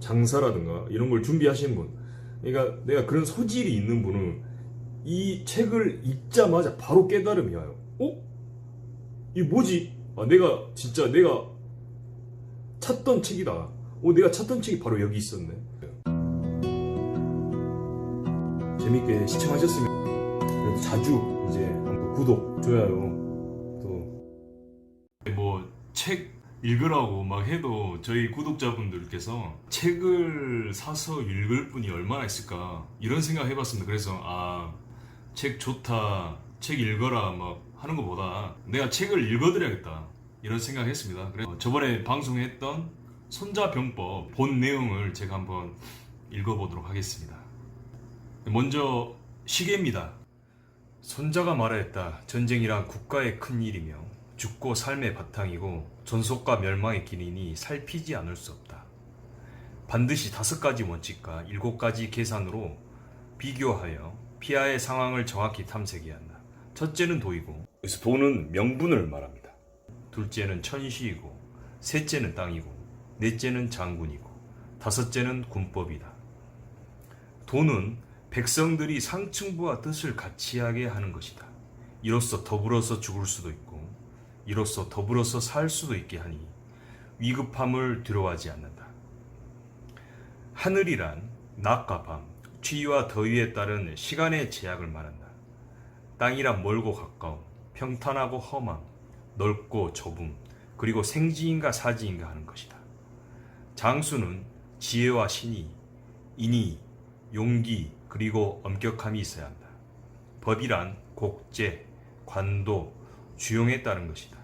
장사라든가 이런 걸 준비하시는 분, 그러니까 내가 그런 소질이 있는 분은 이 책을 읽자마자 바로 깨달음이 와요. 이게 뭐지? 내가 진짜 내가 찾던 책이다. 내가 찾던 책이 바로 여기 있었네. 재밌게 시청하셨으면 그래도 자주 이제 한번 구독, 좋아요 또 뭐 책 읽으라고 막 해도 저희 구독자분들께서 책을 사서 읽을 분이 얼마나 있을까 이런 생각 해봤습니다. 그래서 책 좋다, 책 읽어라 막 하는 것보다 내가 책을 읽어드려야겠다 이런 생각했습니다. 그래서 저번에 방송했던 손자병법 본 내용을 제가 한번 읽어보도록 하겠습니다. 먼저 시계입니다. 손자가 말하였다. 전쟁이란 국가의 큰 일이며 죽고 삶의 바탕이고 존속과 멸망의 길이니 살피지 않을 수 없다. 반드시 5가지 원칙과 7가지 계산으로 비교하여 피하의 상황을 정확히 탐색해야 한다. 첫째는 도이고, 그래서 도는 명분을 말합니다. 둘째는 천시이고, 셋째는 땅이고, 넷째는 장군이고, 다섯째는 군법이다. 도는 백성들이 상층부와 뜻을 같이하게 하는 것이다. 이로써 더불어서 죽을 수도 있고 이로써 더불어서 살 수도 있게 하니 위급함을 두려워하지 않는다. 하늘이란 낮과 밤, 추위와 더위에 따른 시간의 제약을 말한다. 땅이란 멀고 가까움, 평탄하고 험함, 넓고 좁음, 그리고 생지인가 사지인가 하는 것이다. 장수는 지혜와 신의, 인의, 용기, 그리고 엄격함이 있어야 한다. 법이란 곡제, 관도, 주용에 따른 것이다.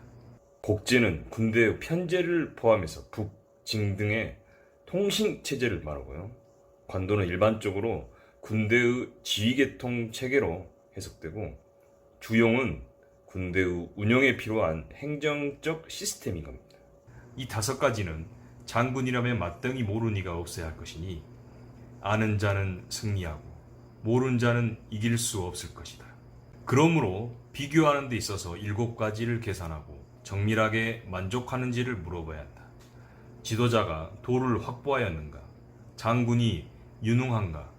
곡제는 군대의 편제를 포함해서 북, 징 등의 통신체제를 말하고요. 관도는 일반적으로 군대의 지휘계통 체계로 해석되고, 주용은 군대의 운영에 필요한 행정적 시스템인 겁니다. 이 5가지는 장군이라면 마땅히 모르는 이가 없어야 할 것이니 아는 자는 승리하고 모르는 자는 이길 수 없을 것이다. 그러므로 비교하는 데 있어서 7가지를 계산하고 정밀하게 만족하는지를 물어봐야 한다. 지도자가 도를 확보하였는가? 장군이 유능한가?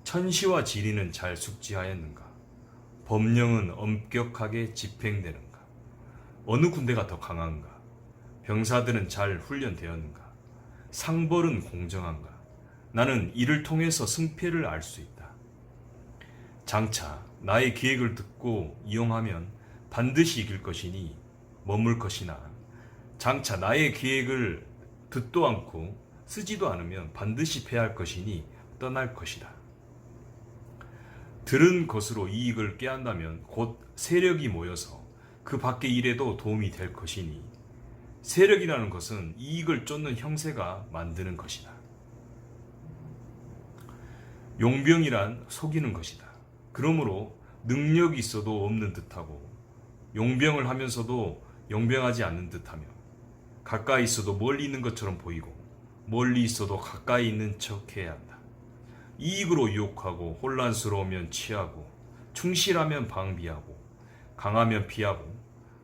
천시와 지리는 잘 숙지하였는가? 법령은 엄격하게 집행되는가? 어느 군대가 더 강한가? 병사들은 잘 훈련되었는가? 상벌은 공정한가? 나는 이를 통해서 승패를 알 수 있다. 장차 나의 계획을 듣고 이용하면 반드시 이길 것이니 머물 것이나 장차 나의 계획을 듣도 않고 쓰지도 않으면 반드시 패할 것이니 떠날 것이다. 들은 것으로 이익을 꾀한다면 곧 세력이 모여서 그 밖의 일에도 도움이 될 것이니 세력이라는 것은 이익을 쫓는 형세가 만드는 것이다. 용병이란 속이는 것이다. 그러므로 능력이 있어도 없는 듯하고 용병을 하면서도 용병하지 않는 듯하며 가까이 있어도 멀리 있는 것처럼 보이고 멀리 있어도 가까이 있는 척해야 한다. 이익으로 유혹하고 혼란스러우면 취하고 충실하면 방비하고 강하면 피하고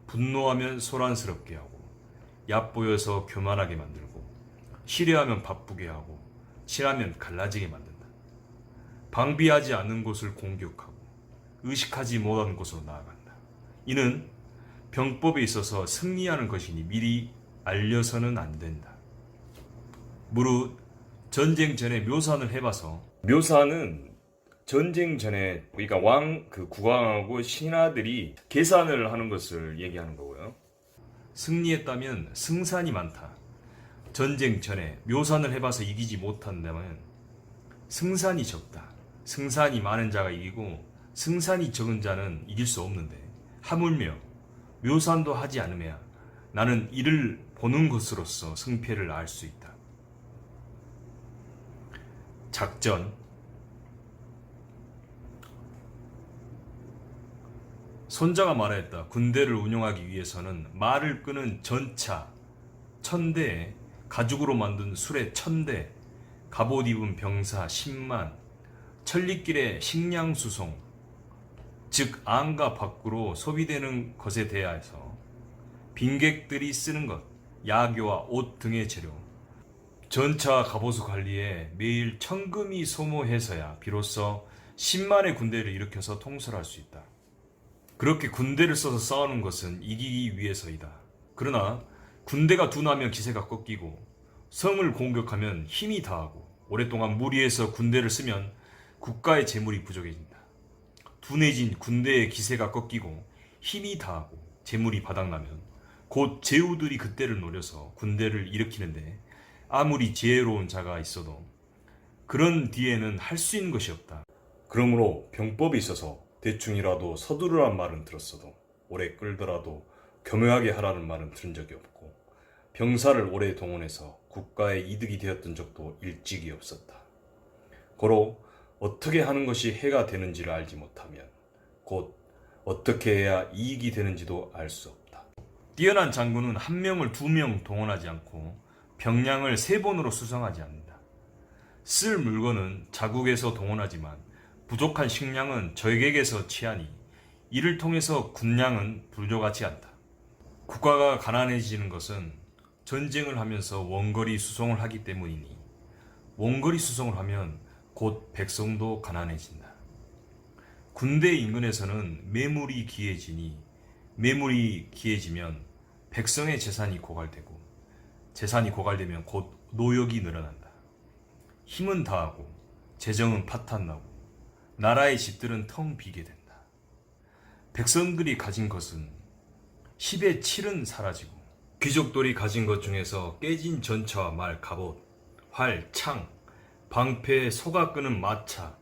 분노하면 소란스럽게 하고 얕보여서 교만하게 만들고 시려하면 바쁘게 하고 친하면 갈라지게 만든다. 방비하지 않는 곳을 공격하고 의식하지 못하는 곳으로 나아간다. 이는 병법에 있어서 승리하는 것이니 미리 알려서는 안 된다. 무릇 전쟁 전에 묘산을 해봐서, 묘산은 전쟁 전에 그러니까 국왕하고 신하들이 계산을 하는 것을 얘기하는 거고요. 승리했다면 승산이 많다. 전쟁 전에 묘산을 해봐서 이기지 못한다면 승산이 적다. 승산이 많은 자가 이기고 승산이 적은 자는 이길 수 없는데 하물며 묘산도 하지 않으면 나는 이를 보는 것으로서 승패를 알 수 있다. 작전. 손자가 말하였다. 군대를 운영하기 위해서는 말을 끄는 전차 1000대에 가죽으로 만든 수레 1000대, 갑옷 입은 병사 10만, 천리길의 식량 수송, 즉 안과 밖으로 소비되는 것에 대하여서 빈객들이 쓰는 것, 야교와 옷 등의 재료, 전차 갑오수 관리에 매일 천금이 소모해서야 비로소 10만의 군대를 일으켜서 통솔할 수 있다. 그렇게 군대를 써서 싸우는 것은 이기기 위해서이다. 그러나 군대가 둔하면 기세가 꺾이고 성을 공격하면 힘이 다하고 오랫동안 무리해서 군대를 쓰면 국가의 재물이 부족해진다. 둔해진 군대의 기세가 꺾이고 힘이 다하고 재물이 바닥나면 곧 제후들이 그때를 노려서 군대를 일으키는데 아무리 지혜로운 자가 있어도 그런 뒤에는 할 수 있는 것이 없다. 그러므로 병법이 있어서 대충이라도 서두르란 말은 들었어도 오래 끌더라도 교묘하게 하라는 말은 들은 적이 없고 병사를 오래 동원해서 국가에 이득이 되었던 적도 일찍이 없었다. 고로 어떻게 하는 것이 해가 되는지를 알지 못하면 곧 어떻게 해야 이익이 되는지도 알 수 없다. 뛰어난 장군은 한 명을 2명 동원하지 않고 병량을 3번으로 수성하지 않는다. 쓸 물건은 자국에서 동원하지만 부족한 식량은 적에게서 취하니 이를 통해서 군량은 부족하지 않다. 국가가 가난해지는 것은 전쟁을 하면서 원거리 수송을 하기 때문이니 원거리 수송을 하면 곧 백성도 가난해진다. 군대 인근에서는 매물이 귀해지니 매물이 귀해지면 백성의 재산이 고갈되고 재산이 고갈되면 곧 노역이 늘어난다. 힘은 다하고 재정은 파탄나고 나라의 집들은 텅 비게 된다. 백성들이 가진 것은 10의 7은 사라지고 귀족들이 가진 것 중에서 깨진 전차와 말, 갑옷, 활, 창, 방패, 소가 끄는 마차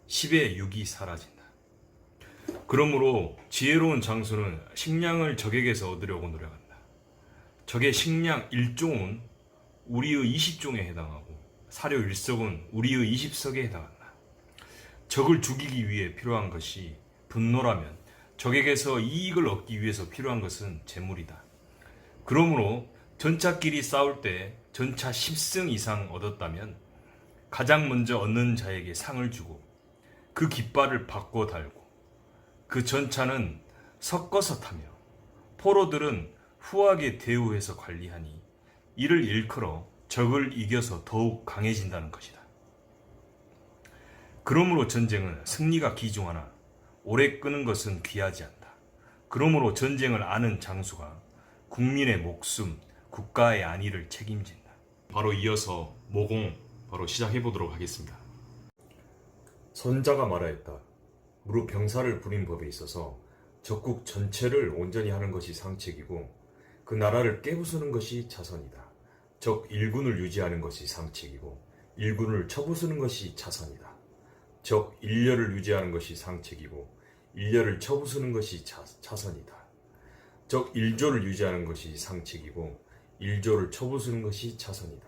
10의 6이 사라진다. 그러므로 지혜로운 장수는 식량을 적에게서 얻으려고 노력한다. 적의 식량 1종은 우리의 20종에 해당하고 사료 1석은 우리의 20석에 해당한다. 적을 죽이기 위해 필요한 것이 분노라면 적에게서 이익을 얻기 위해서 필요한 것은 재물이다. 그러므로 전차끼리 싸울 때 전차 10승 이상 얻었다면 가장 먼저 얻는 자에게 상을 주고 그 깃발을 바꿔 달고 그 전차는 섞어서 타며 포로들은 후하게 대우해서 관리하니 이를 일컬어 적을 이겨서 더욱 강해진다는 것이다. 그러므로 전쟁은 승리가 귀중하나 오래 끄는 것은 귀하지 않다. 그러므로 전쟁을 아는 장수가 국민의 목숨, 국가의 안위를 책임진다. 바로 이어서 모공 바로 시작해 보도록 하겠습니다. 선자가 말하였다. 무릇 병사를 부린 법에 있어서 적국 전체를 온전히 하는 것이 상책이고 그 나라를 깨부수는 것이 자선이다. 적 1군을 유지하는 것이 상책이고 1군을 쳐부수는 것이 자선이다. 적 1려를 유지하는 것이 상책이고 1려를 쳐부수는 것이 자선이다. 적 1조를 유지하는 것이 상책이고 1조를 쳐부수는 것이 자선이다.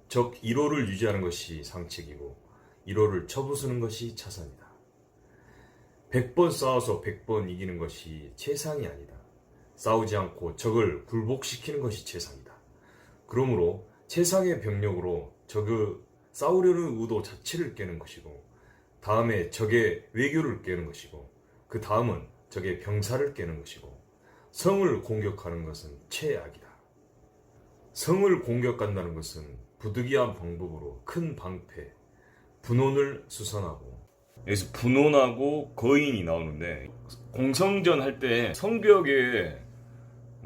적 1호를 유지하는 것이 상책이고 1호를 쳐부수는 것이 자선이다. 100번 싸워서 100번 이기는 것이 최상이 아니다. 싸우지 않고 적을 굴복시키는 것이 최상이다. 그러므로 최상의 병력으로 적의 싸우려는 의도 자체를 깨는 것이고 다음에 적의 외교를 깨는 것이고 그 다음은 적의 병사를 깨는 것이고 성을 공격하는 것은 최악이다. 성을 공격한다는 것은 부득이한 방법으로 큰 방패, 분원을 수선하고 여기서 분원하고 거인이 나오는데 공성전 할 때 성벽에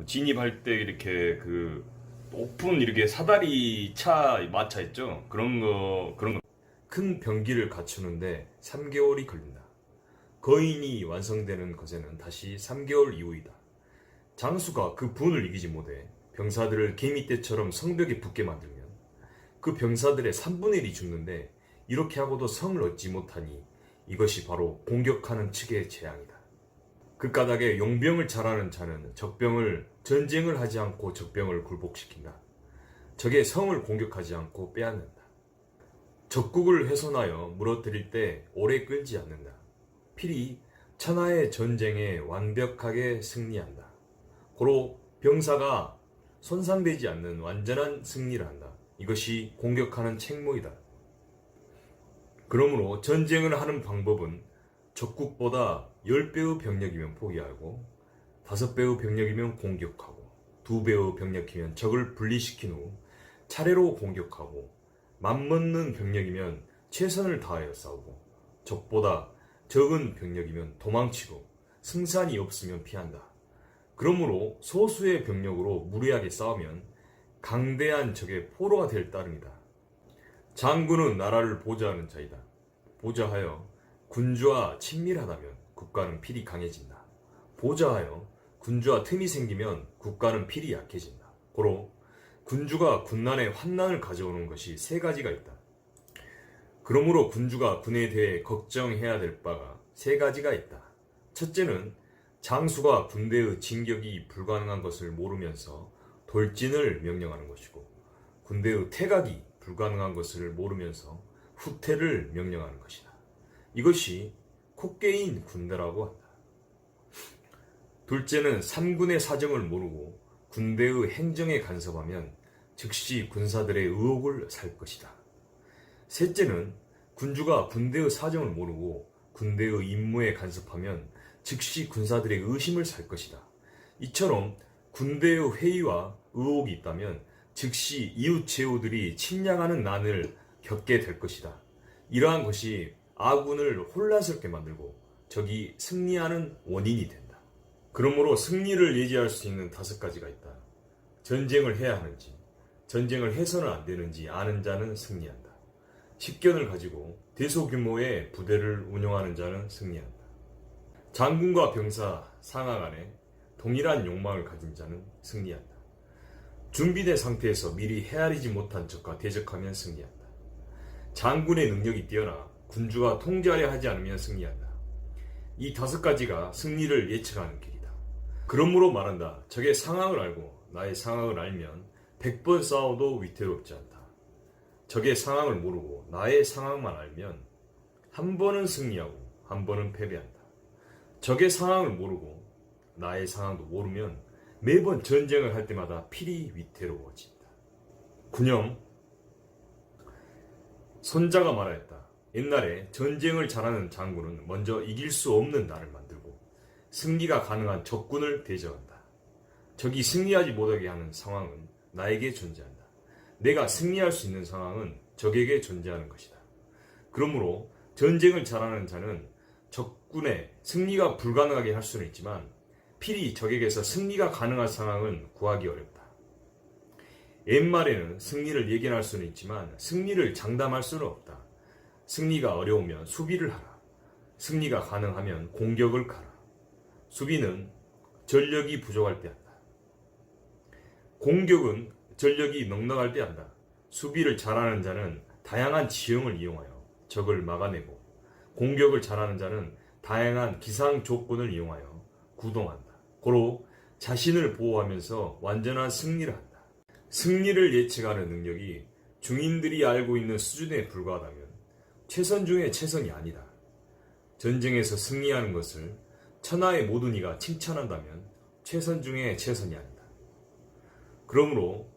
진입할 때 이렇게 그 높은 이렇게 사다리 차 마차 있죠? 그런 거 큰 병기를 갖추는데 3개월이 걸린다. 거인이 완성되는 것에는 다시 3개월 이후이다. 장수가 그 분을 이기지 못해 병사들을 개미떼처럼 성벽에 붙게 만들면 그 병사들의 3분의 1이 죽는데 이렇게 하고도 성을 얻지 못하니 이것이 바로 공격하는 측의 재앙이다. 그 까닭에 용병을 잘하는 자는 적병을 전쟁을 하지 않고 적병을 굴복시킨다. 적의 성을 공격하지 않고 빼앗는다. 적국을 훼손하여 무너뜨릴 때 오래 끌지 않는다. 필히 천하의 전쟁에 완벽하게 승리한다. 고로 병사가 손상되지 않는 완전한 승리를 한다. 이것이 공격하는 책무이다. 그러므로 전쟁을 하는 방법은 적국보다 10배의 병력이면 포기하고 5배의 병력이면 공격하고 2배의 병력이면 적을 분리시킨 후 차례로 공격하고 맞먹는 병력이면 최선을 다하여 싸우고 적보다 적은 병력이면 도망치고 승산이 없으면 피한다. 그러므로 소수의 병력으로 무리하게 싸우면 강대한 적의 포로가 될 따름이다. 장군은 나라를 보좌하는 자이다. 보좌하여 군주와 친밀하다면 국가는 필히 강해진다. 보좌하여 군주와 틈이 생기면 국가는 필히 약해진다. 고로 군주가 군난에 환난을 가져오는 것이 세 가지가 있다. 그러므로 군주가 군에 대해 걱정해야 될 바가 세 가지가 있다. 첫째는 장수가 군대의 진격이 불가능한 것을 모르면서 돌진을 명령하는 것이고, 군대의 퇴각이 불가능한 것을 모르면서 후퇴를 명령하는 것이다. 이것이 콧개인 군대라고 한다. 둘째는 삼군의 사정을 모르고 군대의 행정에 간섭하면 즉시 군사들의 의혹을 살 것이다. 셋째는 군주가 군대의 사정을 모르고 군대의 임무에 간섭하면 즉시 군사들의 의심을 살 것이다. 이처럼 군대의 회의와 의혹이 있다면 즉시 이웃 제후들이 침략하는 난을 겪게 될 것이다. 이러한 것이 아군을 혼란스럽게 만들고 적이 승리하는 원인이 된다. 그러므로 승리를 예지할 수 있는 5가지가 있다. 전쟁을 해야 하는지, 전쟁을 해서는 안 되는지 아는 자는 승리한다. 식견을 가지고 대소규모의 부대를 운영하는 자는 승리한다. 장군과 병사 상하 간에 동일한 욕망을 가진 자는 승리한다. 준비된 상태에서 미리 헤아리지 못한 적과 대적하면 승리한다. 장군의 능력이 뛰어나 군주가 통제하려 하지 않으면 승리한다. 이 5가지가 승리를 예측하는 길이다. 그러므로 말한다. 적의 상황을 알고 나의 상황을 알면 100번 싸워도 위태롭지 않다. 적의 상황을 모르고 나의 상황만 알면 한 번은 승리하고 한 번은 패배한다. 적의 상황을 모르고 나의 상황도 모르면 매번 전쟁을 할 때마다 필히 위태로워진다. 군영 손자가 말하였다. 옛날에 전쟁을 잘하는 장군은 먼저 이길 수 없는 나를 만들고 승리가 가능한 적군을 대적한다. 적이 승리하지 못하게 하는 상황은 나에게 존재한다. 내가 승리할 수 있는 상황은 적에게 존재하는 것이다. 그러므로 전쟁을 잘하는 자는 적군의 승리가 불가능하게 할 수는 있지만 필히 적에게서 승리가 가능한 상황은 구하기 어렵다. 옛말에는 승리를 예견할 수는 있지만 승리를 장담할 수는 없다. 승리가 어려우면 수비를 하라. 승리가 가능하면 공격을 가라. 수비는 전력이 부족할 때 한다. 공격은 전력이 넉넉할 때 한다. 수비를 잘하는 자는 다양한 지형을 이용하여 적을 막아내고 공격을 잘하는 자는 다양한 기상 조건을 이용하여 구동한다. 고로 자신을 보호하면서 완전한 승리를 한다. 승리를 예측하는 능력이 중인들이 알고 있는 수준에 불과하다면 최선 중에 최선이 아니다. 전쟁에서 승리하는 것을 천하의 모든 이가 칭찬한다면 최선 중에 최선이 아니다. 그러므로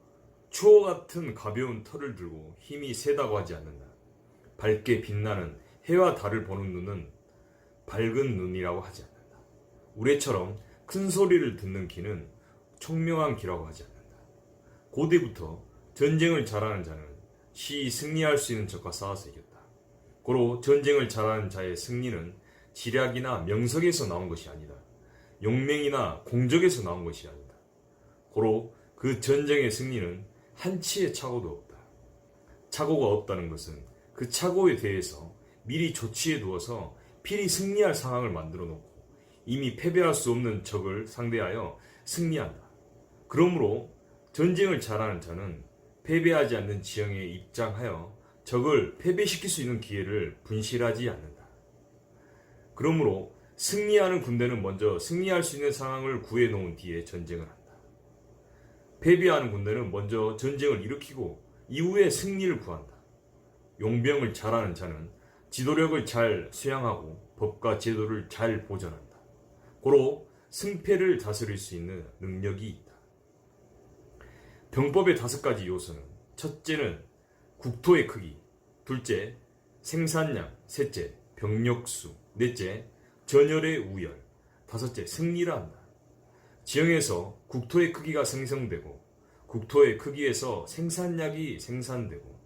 추호 같은 가벼운 털을 들고 힘이 세다고 하지 않는다. 밝게 빛나는 해와 달을 보는 눈은 밝은 눈이라고 하지 않는다. 우레처럼 큰 소리를 듣는 귀는 총명한 귀라고 하지 않는다. 고대부터 전쟁을 잘하는 자는 시히 승리할 수 있는 적과 싸워서 이겼다. 고로 전쟁을 잘하는 자의 승리는 지략이나 명석에서 나온 것이 아니다. 용맹이나 공적에서 나온 것이 아니다. 고로 그 전쟁의 승리는 한치의 착오도 없다. 착오가 없다는 것은 그 착오에 대해서 미리 조치해 두어서 필히 승리할 상황을 만들어 놓고 이미 패배할 수 없는 적을 상대하여 승리한다. 그러므로 전쟁을 잘하는 자는 패배하지 않는 지형에 입장하여 적을 패배시킬 수 있는 기회를 분실하지 않는다. 그러므로 승리하는 군대는 먼저 승리할 수 있는 상황을 구해놓은 뒤에 전쟁을 한다. 패배하는 군대는 먼저 전쟁을 일으키고 이후에 승리를 구한다. 용병을 잘하는 자는 지도력을 잘 수양하고 법과 제도를 잘 보존한다. 고로 승패를 다스릴 수 있는 능력이 있다. 병법의 5가지 요소는 첫째는 국토의 크기, 둘째 생산량, 셋째 병력수, 넷째 전열의 우열, 다섯째 승리라 한다. 지형에서 국토의 크기가 생성되고 국토의 크기에서 생산량이 생산되고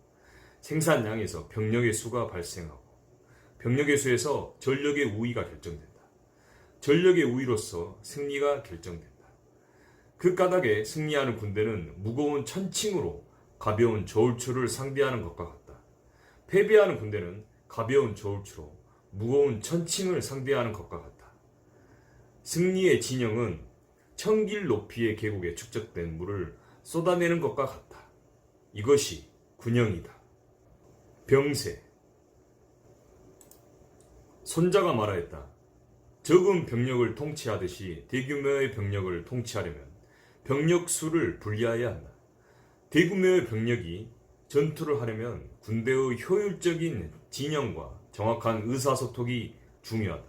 생산량에서 병력의 수가 발생하고 병력의 수에서 전력의 우위가 결정된다. 전력의 우위로서 승리가 결정된다. 그 까닭에 승리하는 군대는 무거운 천칭으로 가벼운 저울추를 상대하는 것과 같다. 패배하는 군대는 가벼운 저울추로 무거운 천칭을 상대하는 것과 같다. 승리의 진영은 1000길 높이의 계곡에 축적된 물을 쏟아내는 것과 같다. 이것이 군영이다. 병세. 손자가 말하였다. 적은 병력을 통치하듯이 대규모의 병력을 통치하려면 병력 수를 분리해야 한다. 대규모의 병력이 전투를 하려면 군대의 효율적인 진영과 정확한 의사소통이 중요하다.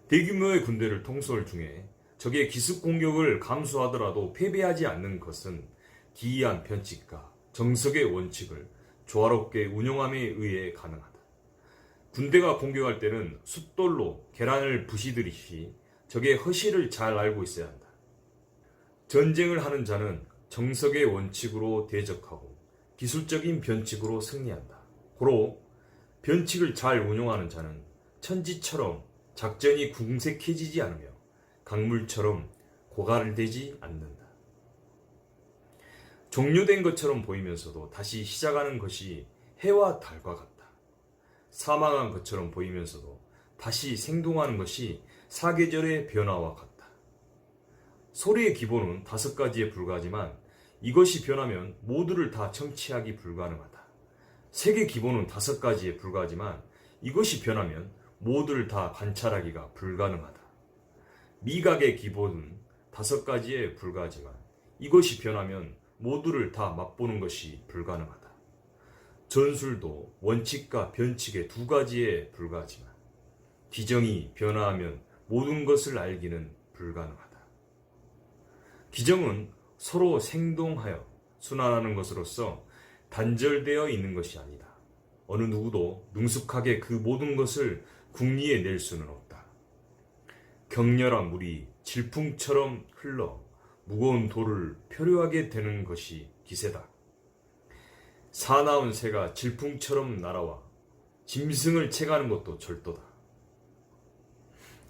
대규모의 군대를 통솔 중에 적의 기습 공격을 감수하더라도 패배하지 않는 것은 기이한 편칙과 정석의 원칙을 조화롭게 운용함에 의해 가능하다. 군대가 공격할 때는 숫돌로 계란을 부시듯이 적의 허실을 잘 알고 있어야 한다. 전쟁을 하는 자는 정석의 원칙으로 대적하고 기술적인 변칙으로 승리한다. 고로 변칙을 잘 운용하는 자는 천지처럼 작전이 궁색해지지 않으며 강물처럼 고갈되지 않는다. 종료된 것처럼 보이면서도 다시 시작하는 것이 해와 달과 같다. 사망한 것처럼 보이면서도 다시 생동하는 것이 사계절의 변화와 같다. 소리의 기본은 5가지에 불과하지만 이것이 변하면 모두를 다 청취하기 불가능하다. 색의 기본은 5가지에 불과하지만 이것이 변하면 모두를 다 관찰하기가 불가능하다. 미각의 기본은 5가지에 불과하지만 이것이 변하면 모두를 다 맛보는 것이 불가능하다. 전술도 원칙과 변칙의 2가지에 불과하지만 기정이 변화하면 모든 것을 알기는 불가능하다. 기정은 서로 생동하여 순환하는 것으로서 단절되어 있는 것이 아니다. 어느 누구도 능숙하게 그 모든 것을 궁리에 낼 수는 없다. 격렬한 물이 질풍처럼 흘러 무거운 돌을 표류하게 되는 것이 기세다. 사나운 새가 질풍처럼 날아와 짐승을 채가는 것도 절도다.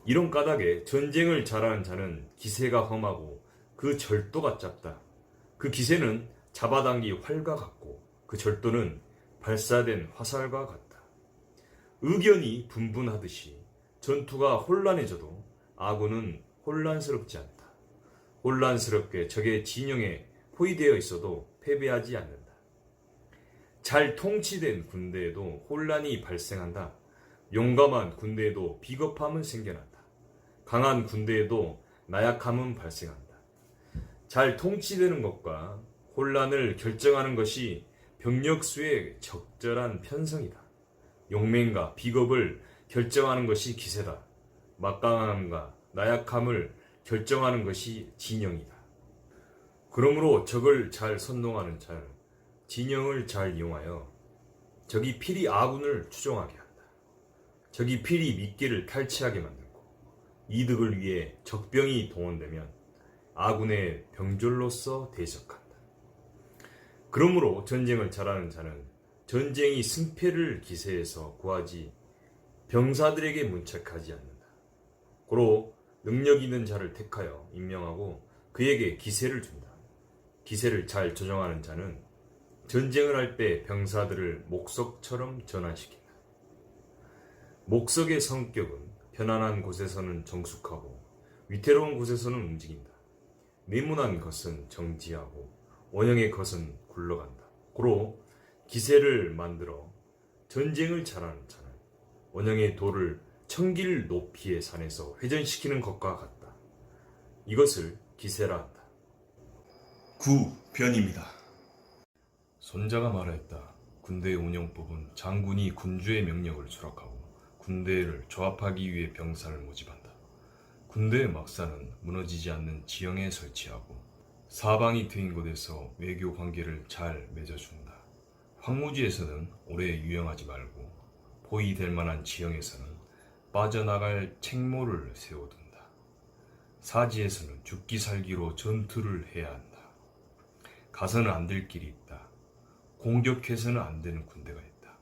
이런 까닭에 전쟁을 잘하는 자는 기세가 험하고 그 절도가 짧다. 그 기세는 잡아당기 활과 같고 그 절도는 발사된 화살과 같다. 의견이 분분하듯이 전투가 혼란해져도 아군은 혼란스럽지 않다. 혼란스럽게 적의 진영에 포위되어 있어도 패배하지 않는다. 잘 통치된 군대에도 혼란이 발생한다. 용감한 군대에도 비겁함은 생겨난다. 강한 군대에도 나약함은 발생한다. 잘 통치되는 것과 혼란을 결정하는 것이 병력수의 적절한 편성이다. 용맹과 비겁을 결정하는 것이 기세다. 막강함과 나약함을 결정하는 것이 진영이다. 그러므로 적을 잘 선동하는 자는 진영을 잘 이용하여 적이 필히 아군을 추종하게 한다. 적이 필히 미끼를 탈취하게 만들고 이득을 위해 적병이 동원되면 아군의 병졸로서 대적한다. 그러므로 전쟁을 잘하는 자는 전쟁이 승패를 기세에서 구하지 병사들에게 문책하지 않는다. 고로 능력 있는 자를 택하여 임명하고 그에게 기세를 준다. 기세를 잘 조정하는 자는 전쟁을 할 때 병사들을 목석처럼 전환시킨다. 목석의 성격은 편안한 곳에서는 정숙하고 위태로운 곳에서는 움직인다. 네모난 것은 정지하고 원형의 것은 굴러간다. 고로 기세를 만들어 전쟁을 잘하는 자는 원형의 돌을 1000길 높이의 산에서 회전시키는 것과 같다. 이것을 기세라 한다. 구변입니다. 손자가 말하였다. 군대의 운영법은 장군이 군주의 명령을 수락하고 군대를 조합하기 위해 병사를 모집한다. 군대의 막사는 무너지지 않는 지형에 설치하고 사방이 트인 곳에서 외교 관계를 잘 맺어준다. 황무지에서는 오래 유영하지 말고 포위될 만한 지형에서는 빠져나갈 책모를 세워둔다. 사지에서는 죽기 살기로 전투를 해야 한다. 가서는 안 될 길이 있다. 공격해서는 안 되는 군대가 있다.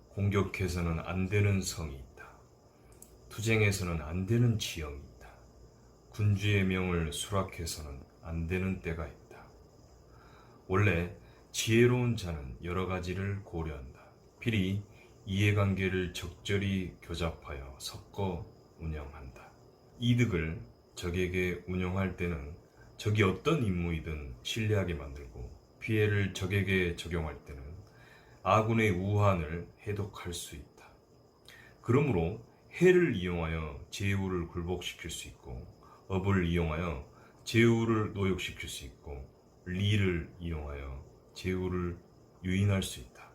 공격해서는 안 되는 성이 있다. 투쟁해서는 안 되는 지형이 있다. 군주의 명을 수락해서는 안 되는 때가 있다. 원래 지혜로운 자는 여러 가지를 고려한다. 필히 이해관계를 적절히 교잡하여 섞어 운영한다. 이득을 적에게 운용할 때는 적이 어떤 임무이든 신뢰하게 만들고, 피해를 적에게 적용할 때는 아군의 우환을 해독할 수 있다. 그러므로 해를 이용하여 제후를 굴복시킬 수 있고, 업을 이용하여 제후를 노역시킬 수 있고, 리를 이용하여 제후를 유인할 수 있다.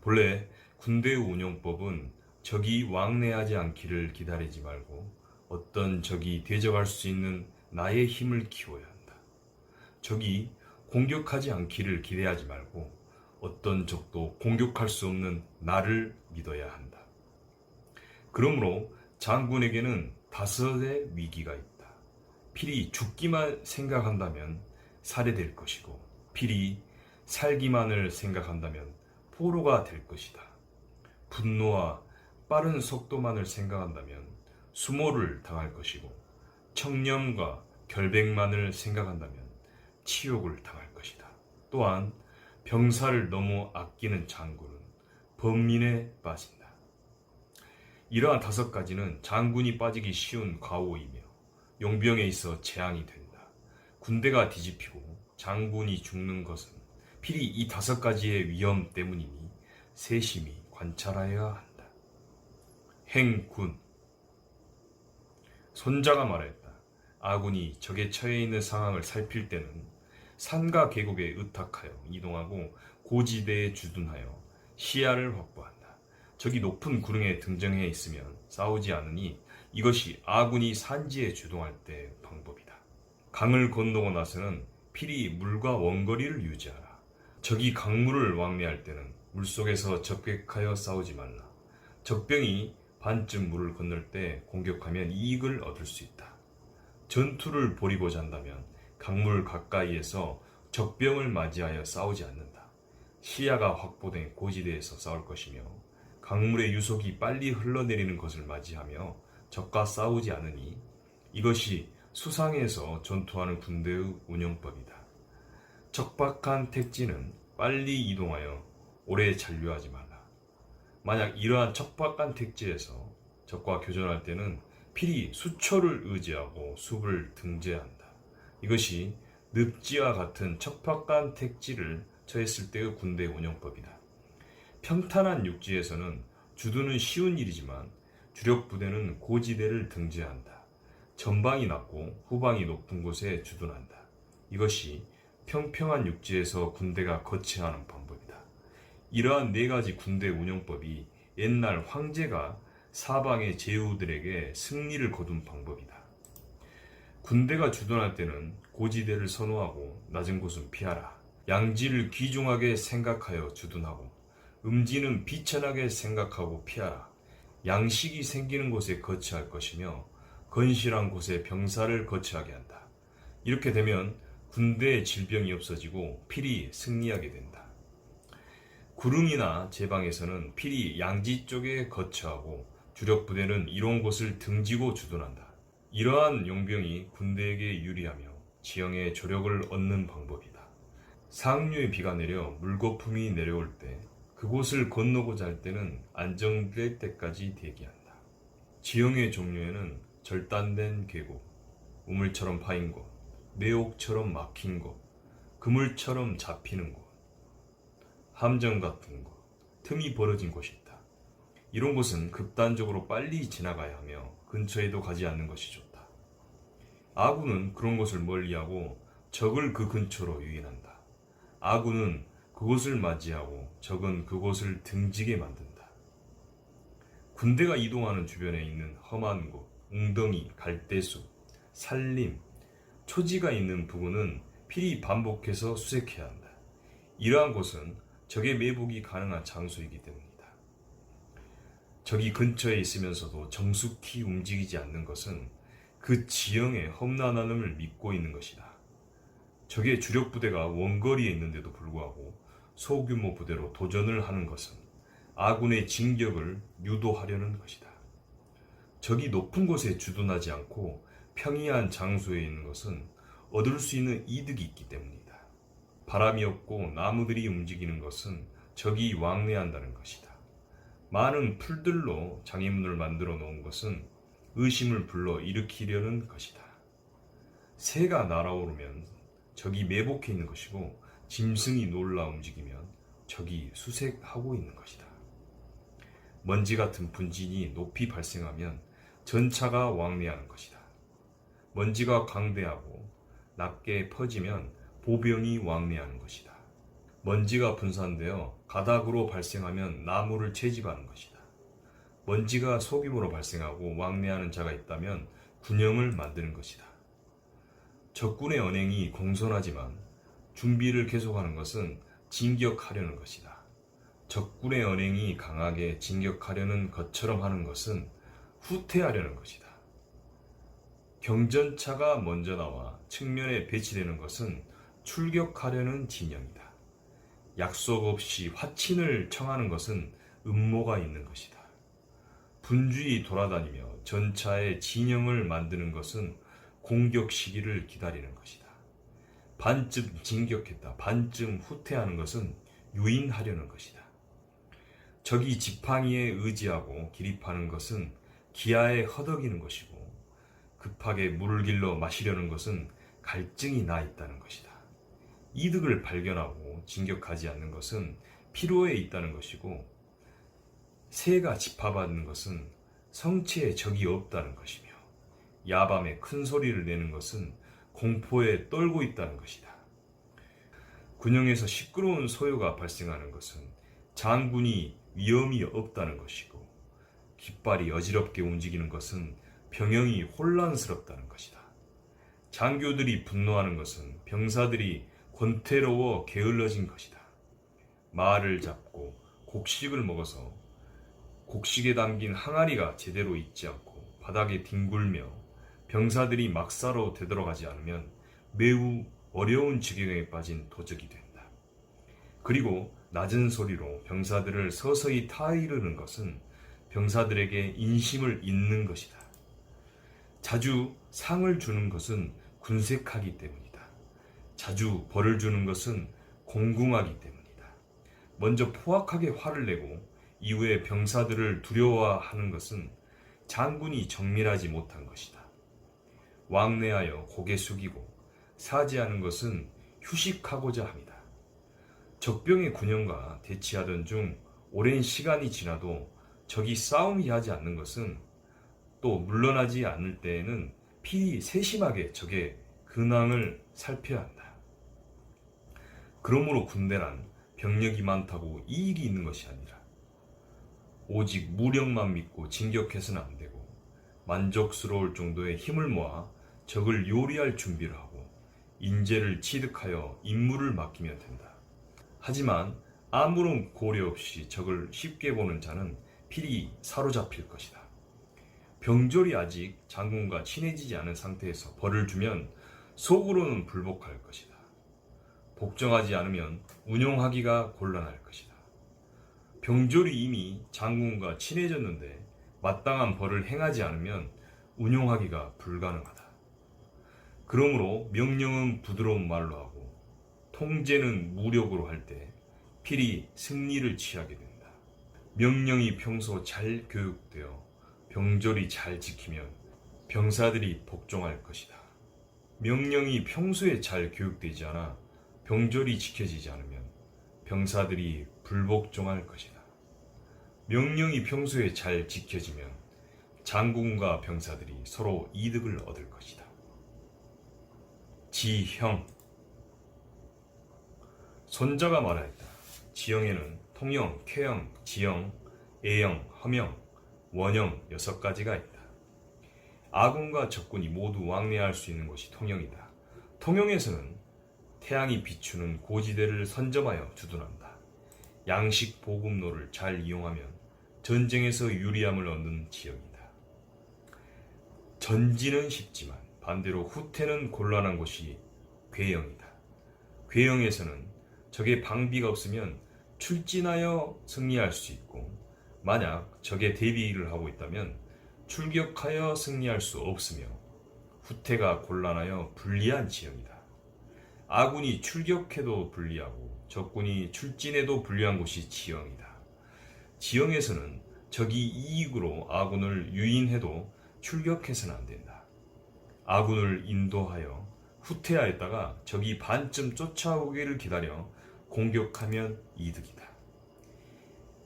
본래 군대의 운용법은 적이 왕래하지 않기를 기다리지 말고 어떤 적이 대적할 수 있는 나의 힘을 키워야 한다. 적이 공격하지 않기를 기대하지 말고 어떤 적도 공격할 수 없는 나를 믿어야 한다. 그러므로 장군에게는 5의 위기가 있다. 필히 죽기만 생각한다면 살해될 것이고, 필히 살기만을 생각한다면 포로가 될 것이다. 분노와 빠른 속도만을 생각한다면 수모를 당할 것이고, 청렴과 결백만을 생각한다면 치욕을 당할 것이다. 또한 병사를 너무 아끼는 장군은 범민에 빠진다. 이러한 5가지는 장군이 빠지기 쉬운 과오이며 용병에 있어 재앙이 된다. 군대가 뒤집히고 장군이 죽는 것은 필히 이 5가지의 위험 때문이니 세심히 관찰하여야 한다. 행군. 손자가 말했다. 아군이 적에 처해 있는 상황을 살필 때는 산과 계곡에 의탁하여 이동하고 고지대에 주둔하여 시야를 확보한다. 적이 높은 구릉에 등정해 있으면 싸우지 않으니 이것이 아군이 산지에 주동할 때의 방법이다. 강을 건너고 나서는 필히 물과 원거리를 유지하라. 적이 강물을 왕래할 때는 물속에서 적객하여 싸우지 말라. 적병이 반쯤 물을 건널 때 공격하면 이익을 얻을 수 있다. 전투를 벌이고자 한다면 강물 가까이에서 적병을 맞이하여 싸우지 않는다. 시야가 확보된 고지대에서 싸울 것이며, 강물의 유속이 빨리 흘러내리는 것을 맞이하며 적과 싸우지 않으니 이것이 수상에서 전투하는 군대의 운영법이다. 척박한 택지는 빨리 이동하여 오래 잔류하지 말라. 만약 이러한 척박한 택지에서 적과 교전할 때는 필히 수초를 의지하고 숲을 등재한다. 이것이 늪지와 같은 척박한 택지를 처했을 때의 군대 운영법이다. 평탄한 육지에서는 주둔은 쉬운 일이지만 주력 부대는 고지대를 등재한다. 전방이 낮고 후방이 높은 곳에 주둔한다. 이것이 평평한 육지에서 군대가 거치하는 방법이다. 이러한 4가지 군대 운영법이 옛날 황제가 사방의 제후들에게 승리를 거둔 방법이다. 군대가 주둔할 때는 고지대를 선호하고 낮은 곳은 피하라. 양지를 귀중하게 생각하여 주둔하고 음지는 비천하게 생각하고 피하라. 양식이 생기는 곳에 거치할 것이며 건실한 곳에 병사를 거치하게 한다. 이렇게 되면 군대의 질병이 없어지고 필히 승리하게 된다. 구릉이나 제방에서는 필히 양지 쪽에 거처하고 주력 부대는 이런 곳을 등지고 주둔한다. 이러한 용병이 군대에게 유리하며 지형의 조력을 얻는 방법이다. 상류의 비가 내려 물거품이 내려올 때 그곳을 건너고자 할 때는 안정될 때까지 대기한다. 지형의 종류에는 절단된 계곡, 우물처럼 파인 곳, 내옥처럼 막힌 곳, 그물처럼 잡히는 곳, 함정 같은 곳, 틈이 벌어진 곳이 있다. 이런 곳은 극단적으로 빨리 지나가야 하며 근처에도 가지 않는 것이 좋다. 아군은 그런 곳을 멀리하고 적을 그 근처로 유인한다. 아군은 그곳을 맞이하고 적은 그곳을 등지게 만든다. 군대가 이동하는 주변에 있는 험한 곳, 웅덩이, 갈대숲, 산림, 초지가 있는 부근은 필히 반복해서 수색해야 한다. 이러한 곳은 적의 매복이 가능한 장소이기 때문이다. 적이 근처에 있으면서도 정숙히 움직이지 않는 것은 그 지형의 험난함을 믿고 있는 것이다. 적의 주력 부대가 원거리에 있는데도 불구하고 소규모 부대로 도전을 하는 것은 아군의 진격을 유도하려는 것이다. 적이 높은 곳에 주둔하지 않고 평이한 장소에 있는 것은 얻을 수 있는 이득이 있기 때문이다. 바람이 없고 나무들이 움직이는 것은 적이 왕래한다는 것이다. 많은 풀들로 장애물을 만들어 놓은 것은 의심을 불러 일으키려는 것이다. 새가 날아오르면 적이 매복해 있는 것이고 짐승이 놀라 움직이면 적이 수색하고 있는 것이다. 먼지 같은 분진이 높이 발생하면 전차가 왕래하는 것이다. 먼지가 광대하고 낮게 퍼지면 보병이 왕래하는 것이다. 먼지가 분산되어 가닥으로 발생하면 나무를 채집하는 것이다. 먼지가 소규모로 발생하고 왕래하는 자가 있다면 군영을 만드는 것이다. 적군의 언행이 공손하지만 준비를 계속하는 것은 진격하려는 것이다. 적군의 언행이 강하게 진격하려는 것처럼 하는 것은 후퇴하려는 것이다. 경전차가 먼저 나와 측면에 배치되는 것은 출격하려는 진영이다. 약속 없이 화친을 청하는 것은 음모가 있는 것이다. 분주히 돌아다니며 전차의 진영을 만드는 것은 공격 시기를 기다리는 것이다. 반쯤 진격했다, 반쯤 후퇴하는 것은 유인하려는 것이다. 적이 지팡이에 의지하고 기립하는 것은 기아에 허덕이는 것이고 급하게 물을 길러 마시려는 것은 갈증이 나 있다는 것이다. 이득을 발견하고 진격하지 않는 것은 피로에 있다는 것이고 새가 집합하는 것은 성체에 적이 없다는 것이며 야밤에 큰 소리를 내는 것은 공포에 떨고 있다는 것이다. 군영에서 시끄러운 소요가 발생하는 것은 장군이 위험이 없다는 것이고 깃발이 어지럽게 움직이는 것은 병영이 혼란스럽다는 것이다. 장교들이 분노하는 것은 병사들이 권태로워 게을러진 것이다. 말을 잡고 곡식을 먹어서 곡식에 담긴 항아리가 제대로 있지 않고 바닥에 뒹굴며 병사들이 막사로 되돌아가지 않으면 매우 어려운 지경에 빠진 도적이 된다. 그리고 낮은 소리로 병사들을 서서히 타이르는 것은 병사들에게 인심을 잇는 것이다. 자주 상을 주는 것은 군색하기 때문이다. 자주 벌을 주는 것은 공궁하기 때문이다. 먼저 포악하게 화를 내고 이후에 병사들을 두려워하는 것은 장군이 정밀하지 못한 것이다. 왕래하여 고개 숙이고 사죄하는 것은 휴식하고자 합니다. 적병의 군영과 대치하던 중 오랜 시간이 지나도 적이 싸움이 하지 않는 것은 또 물러나지 않을 때에는 필히 세심하게 적의 근황을 살펴야 한다. 그러므로 군대란 병력이 많다고 이익이 있는 것이 아니라 오직 무력만 믿고 진격해서는 안 되고 만족스러울 정도의 힘을 모아 적을 요리할 준비를 하고 인재를 취득하여 임무를 맡기면 된다. 하지만 아무런 고려 없이 적을 쉽게 보는 자는 필히 사로잡힐 것이다. 병졸이 아직 장군과 친해지지 않은 상태에서 벌을 주면 속으로는 불복할 것이다. 복종하지 않으면 운용하기가 곤란할 것이다. 병졸이 이미 장군과 친해졌는데 마땅한 벌을 행하지 않으면 운용하기가 불가능하다. 그러므로 명령은 부드러운 말로 하고 통제는 무력으로 할 때 필히 승리를 취하게 된다. 명령이 평소 잘 교육되어 병졸이 잘 지키면 병사들이 복종할 것이다. 명령이 평소에 잘 교육되지 않아 병졸이 지켜지지 않으면 병사들이 불복종할 것이다. 명령이 평소에 잘 지켜지면 장군과 병사들이 서로 이득을 얻을 것이다. 지형. 손자가 말하였다. 지형에는 통형, 쾌형, 지형, 애형, 허명, 원형 6가지가 있다. 아군과 적군이 모두 왕래할 수 있는 곳이 통형이다. 통형에서는 태양이 비추는 고지대를 선점하여 주둔한다. 양식 보급로를 잘 이용하면 전쟁에서 유리함을 얻는 지역이다. 전진은 쉽지만 반대로 후퇴는 곤란한 곳이 괴형이다. 궤영에서는 적의 방비가 없으면 출진하여 승리할 수 있고, 만약 적의 대비를 하고 있다면 출격하여 승리할 수 없으며 후퇴가 곤란하여 불리한 지형이다. 아군이 출격해도 불리하고 적군이 출진해도 불리한 곳이 지형이다. 지형에서는 적이 이익으로 아군을 유인해도 출격해서는 안 된다. 아군을 인도하여 후퇴하였다가 적이 반쯤 쫓아오기를 기다려 공격하면 이득이다.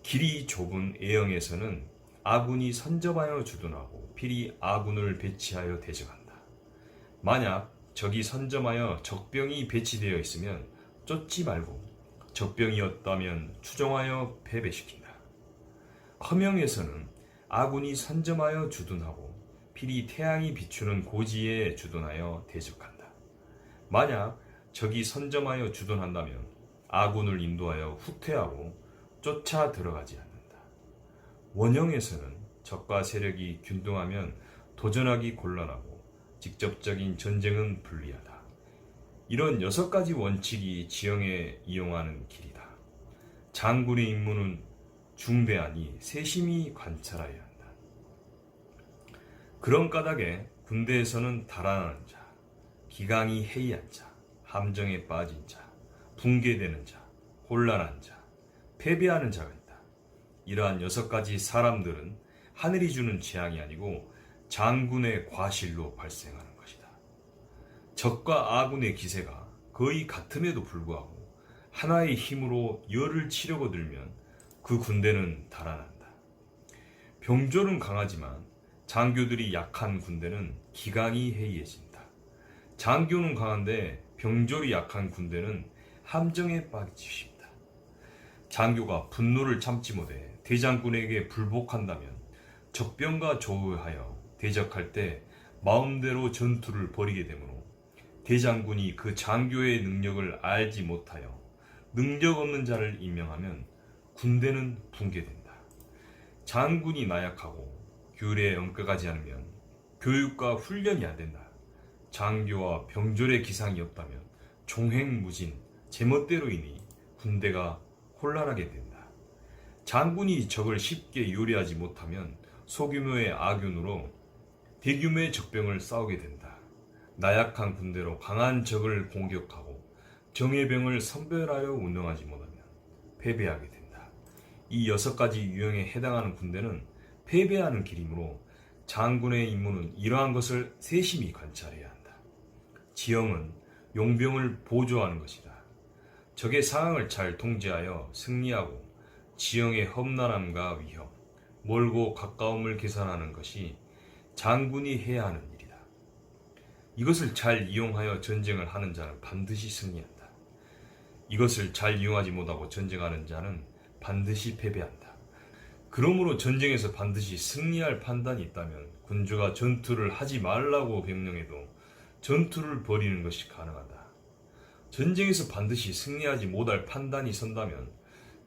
길이 좁은 A형에서는 아군이 선점하여 주둔하고 필히 아군을 배치하여 대적한다. 만약 적이 선점하여 적병이 배치되어 있으면 쫓지 말고 적병이었다면 추종하여 패배시킨다. 험형에서는 아군이 선점하여 주둔하고 필히 태양이 비추는 고지에 주둔하여 대적한다. 만약 적이 선점하여 주둔한다면 아군을 인도하여 후퇴하고 쫓아 들어가지 않는다. 원형에서는 적과 세력이 균등하면 도전하기 곤란하고 직접적인 전쟁은 불리하다. 이런 6가지 원칙이 지형에 이용하는 길이다. 장군의 임무는 중대하니 세심히 관찰하여야 한다. 그런 까닭에 군대에서는 달아나는 자, 기강이 해이한 자, 함정에 빠진 자, 붕괴되는 자, 혼란한 자, 패배하는 자가 있다. 이러한 6가지 사람들은 하늘이 주는 재앙이 아니고 장군의 과실로 발생하는 것이다. 적과 아군의 기세가 거의 같음에도 불구하고 하나의 힘으로 열을 치려고 들면 그 군대는 달아난다. 병졸은 강하지만 장교들이 약한 군대는 기강이 해이해진다. 장교는 강한데 병졸이 약한 군대는 함정에 빠지기 쉽다. 장교가 분노를 참지 못해 대장군에게 불복한다면 적병과 조우하여 대적할 때 마음대로 전투를 벌이게 되므로 대장군이 그 장교의 능력을 알지 못하여 능력 없는 자를 임명하면 군대는 붕괴된다. 장군이 나약하고 규례에 엄격하지 않으면 교육과 훈련이 안 된다. 장교와 병졸의 기상이 없다면 종횡무진, 제멋대로이니 군대가 혼란하게 된다. 장군이 적을 쉽게 요리하지 못하면 소규모의 악윤으로 대규모의 적병을 싸우게 된다. 나약한 군대로 강한 적을 공격하고 정예병을 선별하여 운영하지 못하면 패배하게 된다. 이 6가지 유형에 해당하는 군대는 패배하는 길이므로 장군의 임무는 이러한 것을 세심히 관찰해야 한다. 지형은 용병을 보조하는 것이다. 적의 상황을 잘 통제하여 승리하고 지형의 험난함과 위험, 멀고 가까움을 계산하는 것이 장군이 해야 하는 일이다. 이것을 잘 이용하여 전쟁을 하는 자는 반드시 승리한다. 이것을 잘 이용하지 못하고 전쟁하는 자는 반드시 패배한다. 그러므로 전쟁에서 반드시 승리할 판단이 있다면 군주가 전투를 하지 말라고 명령해도 전투를 벌이는 것이 가능하다. 전쟁에서 반드시 승리하지 못할 판단이 선다면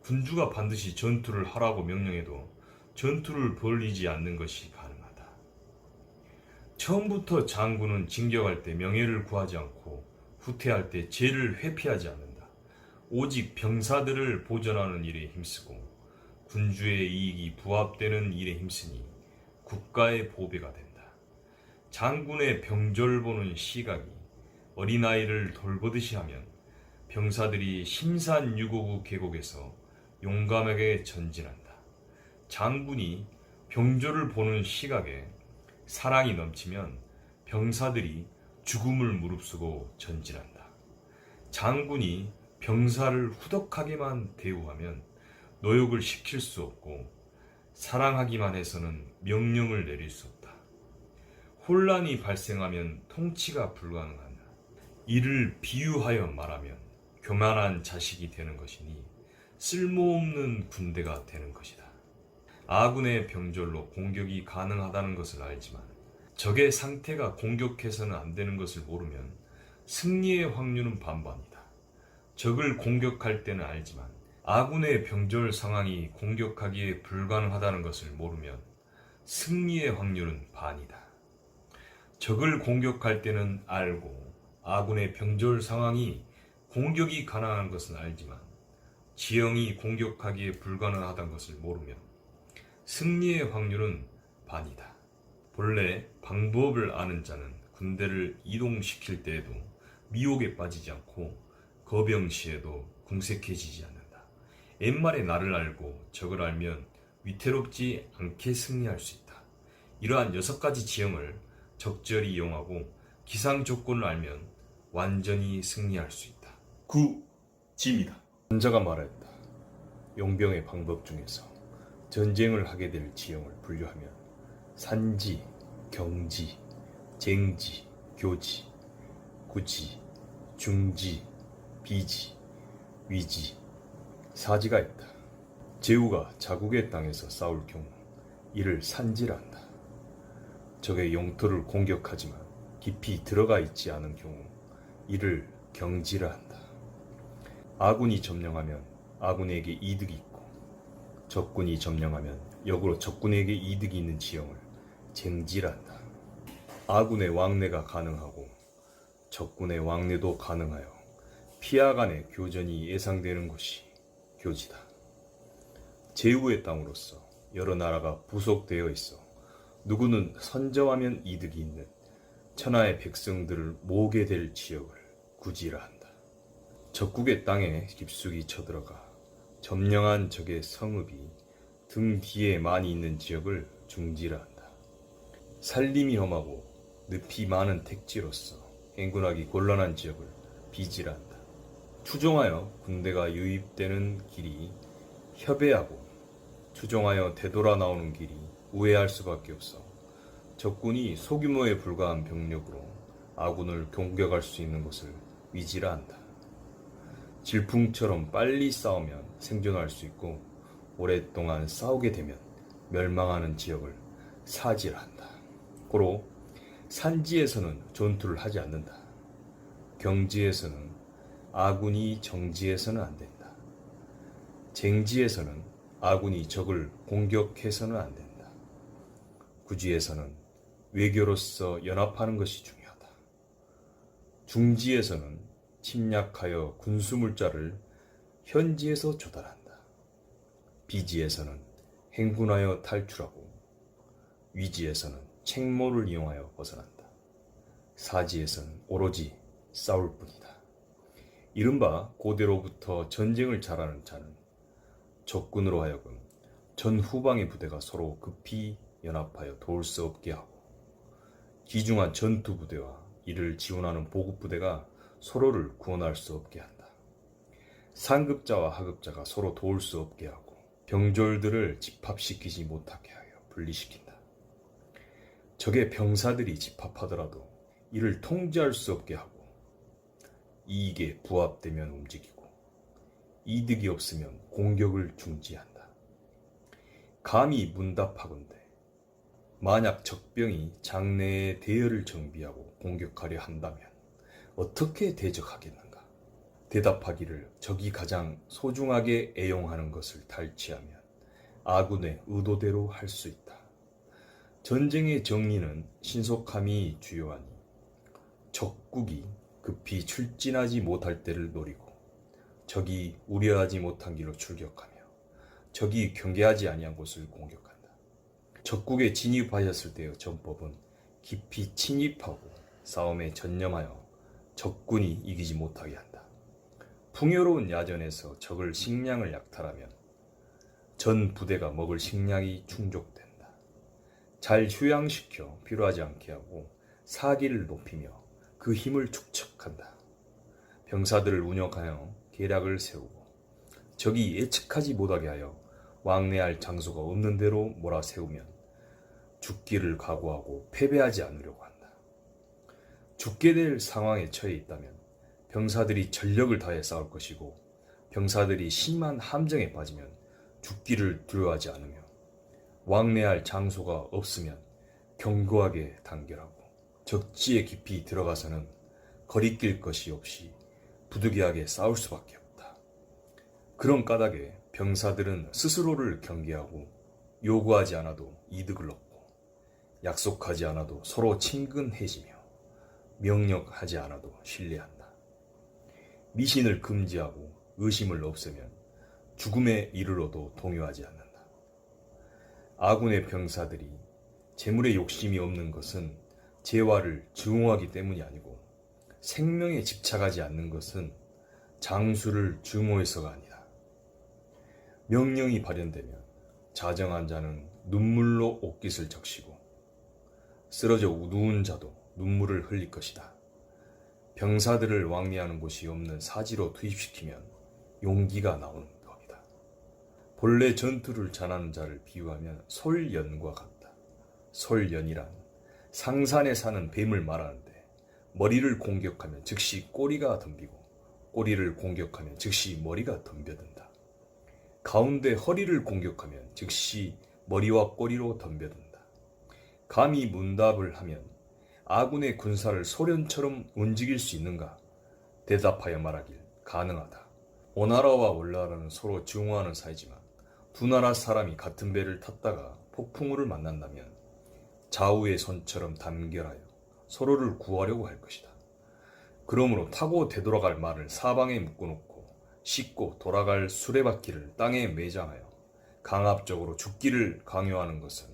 군주가 반드시 전투를 하라고 명령해도 전투를 벌이지 않는 것이 가능하다. 처음부터 장군은 진격할 때 명예를 구하지 않고 후퇴할 때 죄를 회피하지 않는다. 오직 병사들을 보존하는 일에 힘쓰고 군주의 이익이 부합되는 일에 힘쓰니 국가의 보배가 된다. 장군의 병졸 보는 시각이 어린아이를 돌보듯이 하면 병사들이 심산유고구 계곡에서 용감하게 전진한다. 장군이 병졸을 보는 시각에 사랑이 넘치면 병사들이 죽음을 무릅쓰고 전진한다. 장군이 병사를 후덕하게만 대우하면 노역을 시킬 수 없고 사랑하기만 해서는 명령을 내릴 수 없다. 혼란이 발생하면 통치가 불가능하다. 이를 비유하여 말하면 교만한 자식이 되는 것이니 쓸모없는 군대가 되는 것이다. 아군의 병졸로 공격이 가능하다는 것을 알지만 적의 상태가 공격해서는 안 되는 것을 모르면 승리의 확률은 반반이다. 적을 공격할 때는 알지만 아군의 병졸 상황이 공격하기에 불가능하다는 것을 모르면 승리의 확률은 반이다. 적을 공격할 때는 알고 아군의 병졸 상황이 공격이 가능한 것은 알지만 지형이 공격하기에 불가능하다는 것을 모르면 승리의 확률은 반이다. 본래 방법을 아는 자는 군대를 이동시킬 때에도 미혹에 빠지지 않고 거병시에도 궁색해지지 않는다. 옛말에 나를 알고 적을 알면 위태롭지 않게 승리할 수 있다. 이러한 6가지 지형을 적절히 이용하고 기상 조건을 알면 완전히 승리할 수 있다. 9. 지입니다. 전자가 말하였다. 용병의 방법 중에서 전쟁을 하게 될 지형을 분류하면 산지, 경지, 쟁지, 교지, 구지, 중지, 비지, 위지, 사지가 있다. 제후가 자국의 땅에서 싸울 경우 이를 산지라 한다. 적의 영토를 공격하지만 깊이 들어가 있지 않은 경우 이를 경지라 한다. 아군이 점령하면 아군에게 이득이 있고 적군이 점령하면 역으로 적군에게 이득이 있는 지형을 쟁지라 한다. 아군의 왕래가 가능하고 적군의 왕래도 가능하여 피하 간의 교전이 예상되는 곳이 교지다. 제후의 땅으로서 여러 나라가 부속되어 있어 누구는 선점하면 이득이 있는 천하의 백성들을 모으게 될 지역을 구지라 한다. 적국의 땅에 깊숙이 쳐들어가 점령한 적의 성읍이 등 뒤에 많이 있는 지역을 중지라 한다. 살림이 험하고 늪이 많은 택지로서 행군하기 곤란한 지역을 비지라 한다. 추종하여 군대가 유입되는 길이 협회하고 추종하여 되돌아 나오는 길이 우회할 수밖에 없어 적군이 소규모에 불과한 병력으로 아군을 공격할 수 있는 곳을 위지라 한다. 질풍처럼 빨리 싸우면 생존할 수 있고 오랫동안 싸우게 되면 멸망하는 지역을 사지라 한다. 고로 산지에서는 전투를 하지 않는다. 경지에서는 아군이 정지해서는 안 된다. 쟁지에서는 아군이 적을 공격해서는 안 된다. 구지에서는 외교로서 연합하는 것이 중요하다. 중지에서는 침략하여 군수물자를 현지에서 조달한다. 비지에서는 행군하여 탈출하고 위지에서는 책모를 이용하여 벗어난다. 사지에서는 오로지 싸울 뿐이다. 이른바 고대로부터 전쟁을 잘하는 자는 적군으로 하여금 전 후방의 부대가 서로 급히 연합하여 도울 수 없게 하고 귀중한 전투 부대와 이를 지원하는 보급 부대가 서로를 구원할 수 없게 한다. 상급자와 하급자가 서로 도울 수 없게 하고 병졸들을 집합시키지 못하게 하여 분리시킨다. 적의 병사들이 집합하더라도 이를 통제할 수 없게 하고 이익에 부합되면 움직이고 이득이 없으면 공격을 중지한다. 감히 문답하건대 만약 적병이 장내에 대열을 정비하고 공격하려 한다면 어떻게 대적하겠는가? 대답하기를 적이 가장 소중하게 애용하는 것을 탈취하면 아군의 의도대로 할 수 있다. 전쟁의 정리는 신속함이 주요하니 적국이 급히 출진하지 못할 때를 노리고 적이 우려하지 못한 길로 출격하며 적이 경계하지 아니한 곳을 공격한다. 적국에 진입하였을 때의 전법은 깊이 침입하고 싸움에 전념하여 적군이 이기지 못하게 한다. 풍요로운 야전에서 적을 식량을 약탈하면 전 부대가 먹을 식량이 충족된다. 잘 휴양시켜 필요하지 않게 하고 사기를 높이며 그 힘을 축적한다. 병사들을 운영하여 계략을 세우고 적이 예측하지 못하게 하여 왕래할 장소가 없는 대로 몰아세우면 죽기를 각오하고 패배하지 않으려고 한다. 죽게 될 상황에 처해 있다면 병사들이 전력을 다해 싸울 것이고 병사들이 심한 함정에 빠지면 죽기를 두려워하지 않으며 왕래할 장소가 없으면 견고하게 단결하고 적지에 깊이 들어가서는 거리낄 것이 없이 부득이하게 싸울 수밖에 없다. 그런 까닭에 병사들은 스스로를 경계하고 요구하지 않아도 이득을 얻고 약속하지 않아도 서로 친근해지며 명령하지 않아도 신뢰한다. 미신을 금지하고 의심을 없애면 죽음에 이르러도 동요하지 않는다. 아군의 병사들이 재물에 욕심이 없는 것은 재화를 증오하기 때문이 아니고 생명에 집착하지 않는 것은 장수를 증오해서가 아니다. 명령이 발현되면 자정한 자는 눈물로 옷깃을 적시고 쓰러져 누운 자도 눈물을 흘릴 것이다. 병사들을 왕래하는 곳이 없는 사지로 투입시키면 용기가 나오는 법이다. 본래 전투를 잘하는 자를 비유하면 솔연과 같다. 솔연이란 상산에 사는 뱀을 말하는데 머리를 공격하면 즉시 꼬리가 덤비고 꼬리를 공격하면 즉시 머리가 덤벼든다. 가운데 허리를 공격하면 즉시 머리와 꼬리로 덤벼든다. 감히 문답을 하면 아군의 군사를 소련처럼 움직일 수 있는가? 대답하여 말하길 가능하다. 오나라와 월나라는 서로 증오하는 사이지만 두 나라 사람이 같은 배를 탔다가 폭풍우를 만난다면 좌우의 손처럼 단결하여 서로를 구하려고 할 것이다. 그러므로 타고 되돌아갈 말을 사방에 묶어놓고 싣고 돌아갈 수레바퀴를 땅에 매장하여 강압적으로 죽기를 강요하는 것은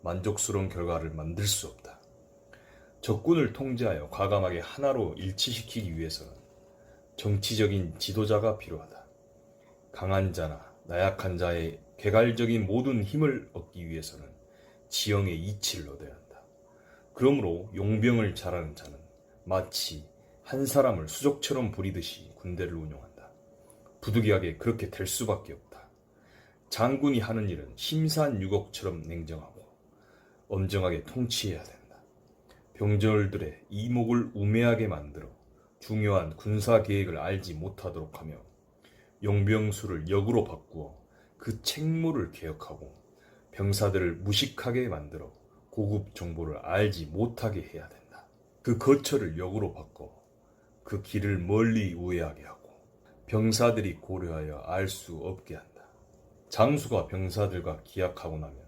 만족스러운 결과를 만들 수 없다. 적군을 통제하여 과감하게 하나로 일치시키기 위해서는 정치적인 지도자가 필요하다. 강한 자나 나약한 자의 개괄적인 모든 힘을 얻기 위해서는 지형의 이치를 얻어야 한다. 그러므로 용병을 잘하는 자는 마치 한 사람을 수족처럼 부리듯이 군대를 운용한다. 부득이하게 그렇게 될 수밖에 없다. 장군이 하는 일은 심산유곡처럼 냉정하고 엄정하게 통치해야 된다. 병졸들의 이목을 우매하게 만들어 중요한 군사 계획을 알지 못하도록 하며 용병수를 역으로 바꾸어 그 책무를 개혁하고 병사들을 무식하게 만들어 고급 정보를 알지 못하게 해야 된다. 그 거처를 역으로 바꿔 그 길을 멀리 우회하게 하고 병사들이 고려하여 알 수 없게 한다. 장수가 병사들과 기약하고 나면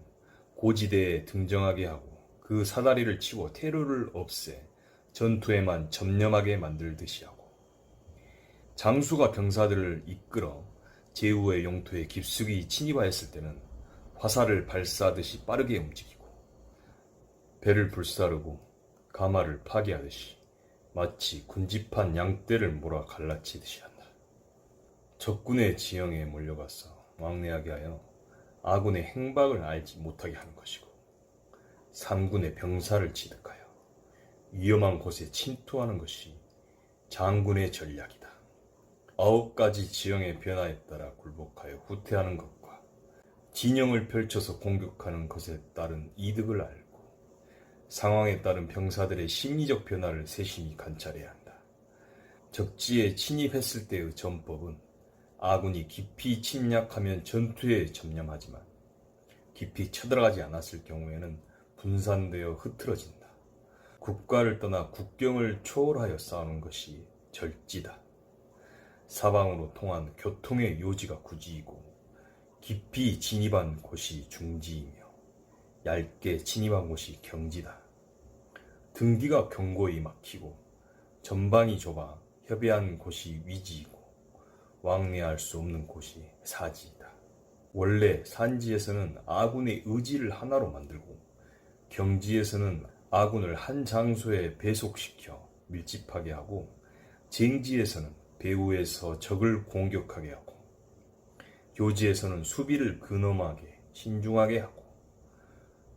고지대에 등정하게 하고 그 사다리를 치고 테러를 없애 전투에만 전념하게 만들듯이 하고 장수가 병사들을 이끌어 제후의 영토에 깊숙이 침입하였을 때는 화살을 발사하듯이 빠르게 움직이고 배를 불사르고 가마를 파괴하듯이 마치 군집한 양떼를 몰아 갈라치듯이 한다. 적군의 지형에 몰려가서 왕래하게 하여 아군의 행방을 알지 못하게 하는 것이고 삼군의 병사를 취득하여 위험한 곳에 침투하는 것이 장군의 전략이다. 9가지 지형의 변화에 따라 굴복하여 후퇴하는 것과 진영을 펼쳐서 공격하는 것에 따른 이득을 알고 상황에 따른 병사들의 심리적 변화를 세심히 관찰해야 한다. 적지에 침입했을 때의 전법은 아군이 깊이 침략하면 전투에 전념하지만 깊이 쳐들어가지 않았을 경우에는 분산되어 흐트러진다. 국가를 떠나 국경을 초월하여 싸우는 것이 절지다. 사방으로 통한 교통의 요지가 구지이고 깊이 진입한 곳이 중지이며 얇게 진입한 곳이 경지다. 등뒤가 견고히 막히고 전방이 좁아 협의한 곳이 위지이고 왕래할 수 없는 곳이 사지이다. 원래 산지에서는 아군의 의지를 하나로 만들고 경지에서는 아군을 한 장소에 배속시켜 밀집하게 하고 쟁지에서는 배후에서 적을 공격하게 하고 교지에서는 수비를 근엄하게 신중하게 하고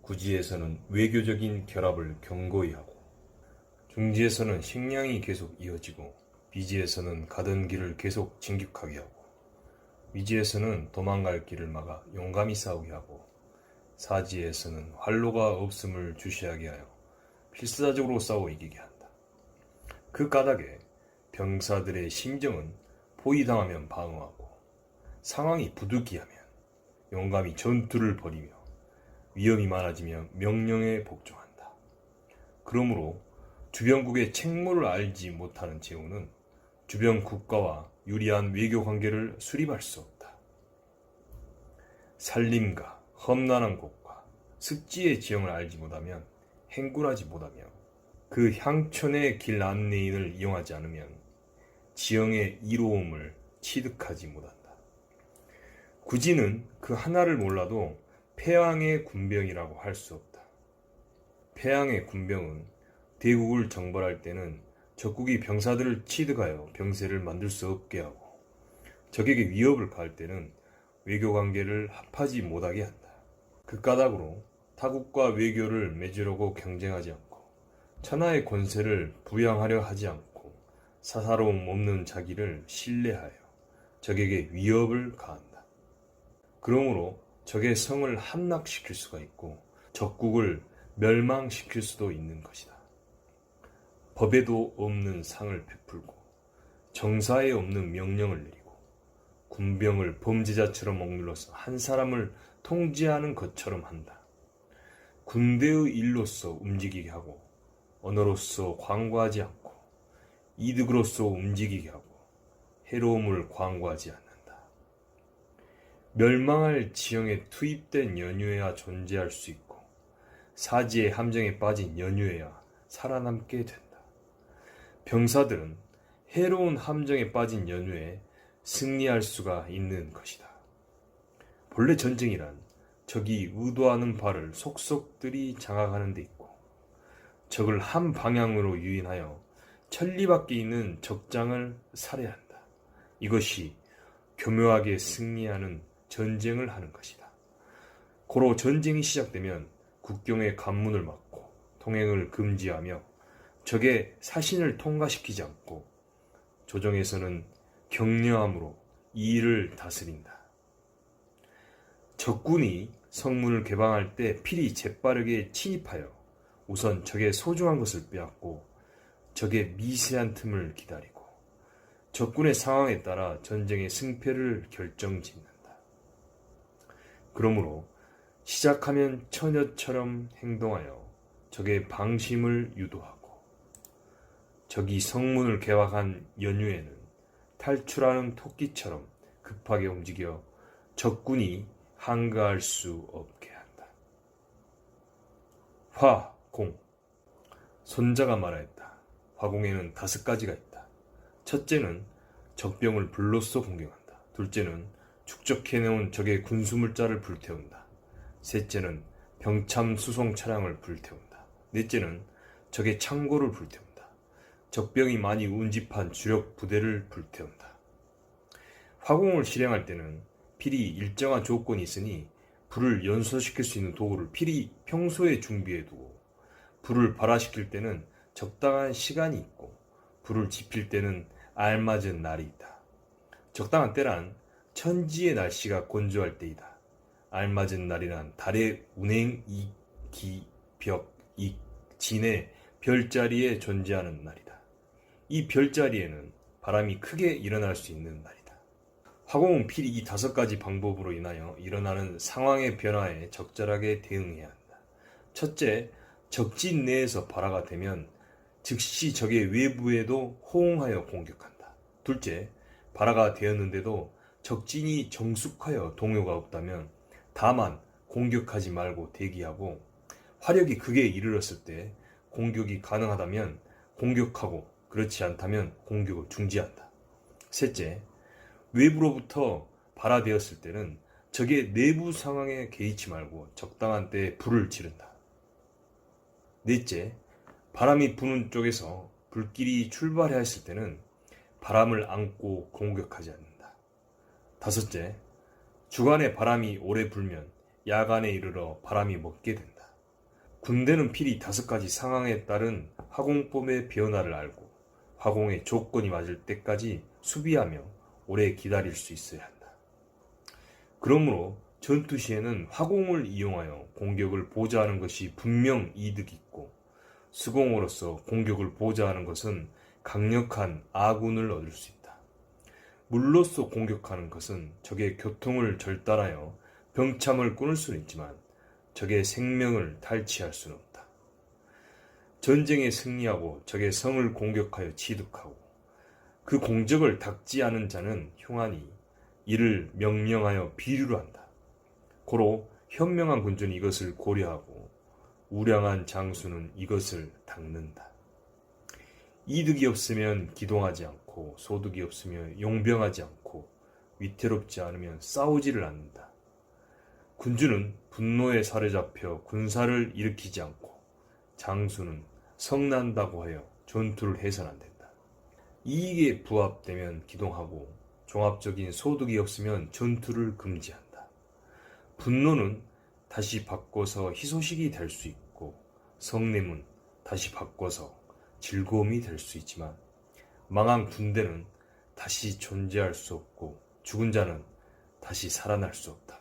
구지에서는 외교적인 결합을 견고히 하고 중지에서는 식량이 계속 이어지고 비지에서는 가던 길을 계속 진격하게 하고 위지에서는 도망갈 길을 막아 용감히 싸우게 하고 사지에서는 활로가 없음을 주시하게 하여 필사적으로 싸워 이기게 한다. 그 까닭에 병사들의 심정은 포위당하면 방어하고 상황이 부득이하면 용감히 전투를 벌이며 위험이 많아지면 명령에 복종한다. 그러므로 주변국의 책무를 알지 못하는 제후는 주변 국가와 유리한 외교 관계를 수립할 수 없다. 산림과 험난한 곳과 습지의 지형을 알지 못하면 행군하지 못하며 그 향촌의 길 안내인을 이용하지 않으면 지형의 이로움을 취득하지 못한다. 구지는 그 하나를 몰라도 패왕의 군병이라고 할 수 없다. 패왕의 군병은 대국을 정벌할 때는 적국이 병사들을 취득하여 병세를 만들 수 없게 하고, 적에게 위협을 가할 때는 외교관계를 합하지 못하게 한다. 그 까닭으로 타국과 외교를 맺으려고 경쟁하지 않고, 천하의 권세를 부양하려 하지 않고, 사사로움 없는 자기를 신뢰하여 적에게 위협을 가한다. 그러므로 적의 성을 함락시킬 수가 있고 적국을 멸망시킬 수도 있는 것이다. 법에도 없는 상을 베풀고 정사에 없는 명령을 내리고 군병을 범죄자처럼 억눌러서 한 사람을 통제하는 것처럼 한다. 군대의 일로서 움직이게 하고 언어로서 광고하지 않고 이득으로서 움직이게 하고 해로움을 광고하지 않는다. 멸망할 지형에 투입된 연유해야 존재할 수 있고 사지의 함정에 빠진 연유해야 살아남게 된다. 병사들은 해로운 함정에 빠진 연유에 승리할 수가 있는 것이다. 본래 전쟁이란 적이 의도하는 바를 속속들이 장악하는 데 있고 적을 한 방향으로 유인하여 천리 밖에 있는 적장을 살해한다. 이것이 교묘하게 승리하는 전쟁을 하는 것이다. 고로 전쟁이 시작되면 국경의 관문을 막고 통행을 금지하며 적의 사신을 통과시키지 않고 조정에서는 격려함으로 이 일을 다스린다. 적군이 성문을 개방할 때 필히 재빠르게 침입하여 우선 적의 소중한 것을 빼앗고 적의 미세한 틈을 기다리고 적군의 상황에 따라 전쟁의 승패를 결정짓는다. 그러므로 시작하면 처녀처럼 행동하여 적의 방심을 유도하고 적이 성문을 개방한 연유에는 탈출하는 토끼처럼 급하게 움직여 적군이 한가할 수 없게 한다. 화공. 손자가 말하였다. 화공에는 5가지가 있다. 첫째는 적병을 불로써 공격한다. 둘째는 축적해내온 적의 군수물자를 불태운다. 셋째는 병참 수송 차량을 불태운다. 넷째는 적의 창고를 불태운다. 적병이 많이 운집한 주력 부대를 불태운다. 화공을 실행할 때는 필히 일정한 조건이 있으니 불을 연소시킬 수 있는 도구를 필히 평소에 준비해두고 불을 발화시킬 때는 적당한 시간이 있고 불을 지필 때는 알맞은 날이 있다. 적당한 때란 천지의 날씨가 건조할 때이다. 알맞은 날이란 달의 운행, 기, 벽, 진의 별자리에 존재하는 날이다. 이 별자리에는 바람이 크게 일어날 수 있는 날이다. 화공은 필히 이 5가지 방법으로 인하여 일어나는 상황의 변화에 적절하게 대응해야 한다. 첫째, 적진 내에서 발화가 되면 즉시 적의 외부에도 호응하여 공격한다. 둘째, 발화가 되었는데도 적진이 정숙하여 동요가 없다면 다만 공격하지 말고 대기하고 화력이 극에 이르렀을 때 공격이 가능하다면 공격하고 그렇지 않다면 공격을 중지한다. 셋째, 외부로부터 발화되었을 때는 적의 내부 상황에 개의치 말고 적당한 때에 불을 지른다. 넷째, 바람이 부는 쪽에서 불길이 출발해야 했을 때는 바람을 안고 공격하지 않는다. 다섯째, 주간에 바람이 오래 불면 야간에 이르러 바람이 먹게 된다. 군대는 필히 5가지 상황에 따른 화공법의 변화를 알고 화공의 조건이 맞을 때까지 수비하며 오래 기다릴 수 있어야 한다. 그러므로 전투 시에는 화공을 이용하여 공격을 보좌하는 것이 분명 이득이 있고 수공으로서 공격을 보좌하는 것은 강력한 아군을 얻을 수 있다. 물로써 공격하는 것은 적의 교통을 절단하여 병참을 끊을 수는 있지만 적의 생명을 탈취할 수는 없다. 전쟁에 승리하고 적의 성을 공격하여 취득하고 그 공적을 닦지 않은 자는 흉하니 이를 명령하여 비류를 한다. 고로 현명한 군주는 이것을 고려하고 우량한 장수는 이것을 닦는다. 이득이 없으면 기동하지 않고 않고 소득이 없으면 용병하지 않고 위태롭지 않으면 싸우지를 않는다. 군주는 분노에 사로잡혀 군사를 일으키지 않고 장수는 성난다고 하여 전투를 해서는 안 된다. 이익에 부합되면 기동하고 종합적인 소득이 없으면 전투를 금지한다. 분노는 다시 바꿔서 희소식이 될 수 있고 성냄은 다시 바꿔서 즐거움이 될 수 있지만 망한 군대는 다시 존재할 수 없고 죽은 자는 다시 살아날 수 없다.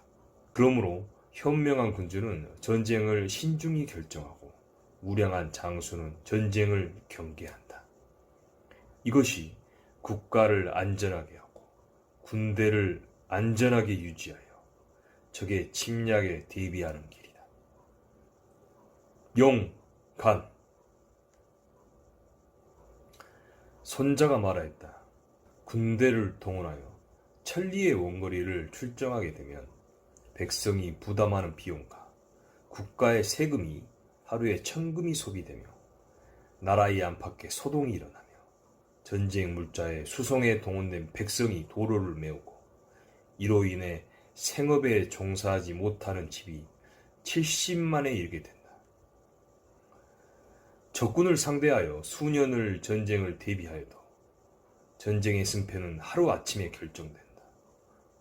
그러므로 현명한 군주는 전쟁을 신중히 결정하고 우량한 장수는 전쟁을 경계한다. 이것이 국가를 안전하게 하고 군대를 안전하게 유지하여 적의 침략에 대비하는 길이다. 용간. 손자가 말하였다. 군대를 동원하여 천리의 원거리를 출정하게 되면 백성이 부담하는 비용과 국가의 세금이 하루에 1,000금이 소비되며 나라의 안팎에 소동이 일어나며 전쟁 물자에 수송에 동원된 백성이 도로를 메우고 이로 인해 생업에 종사하지 못하는 집이 70만에 이르게 된다. 적군을 상대하여 수년을 전쟁을 대비하여도 전쟁의 승패는 하루아침에 결정된다.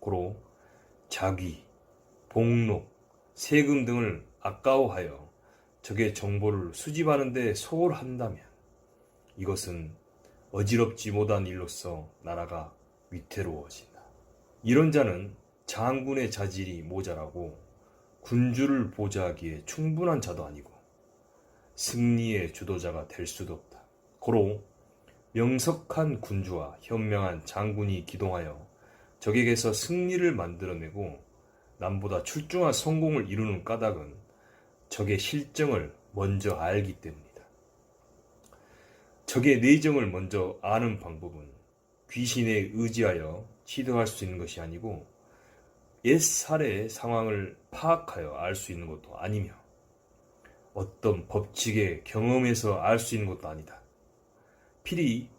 고로 자귀, 복록, 세금 등을 아까워하여 적의 정보를 수집하는 데 소홀한다면 이것은 어지럽지 못한 일로서 나라가 위태로워진다. 이런 자는 장군의 자질이 모자라고 군주를 보좌하기에 충분한 자도 아니고 승리의 주도자가 될 수도 없다. 고로 명석한 군주와 현명한 장군이 기동하여 적에게서 승리를 만들어내고 남보다 출중한 성공을 이루는 까닭은 적의 실정을 먼저 알기 때문이다. 적의 내정을 먼저 아는 방법은 귀신에 의지하여 취득할 수 있는 것이 아니고 옛 사례의 상황을 파악하여 알 수 있는 것도 아니며 어떤 법칙의 경험에서 알 수 있는 것도 아니다. 필히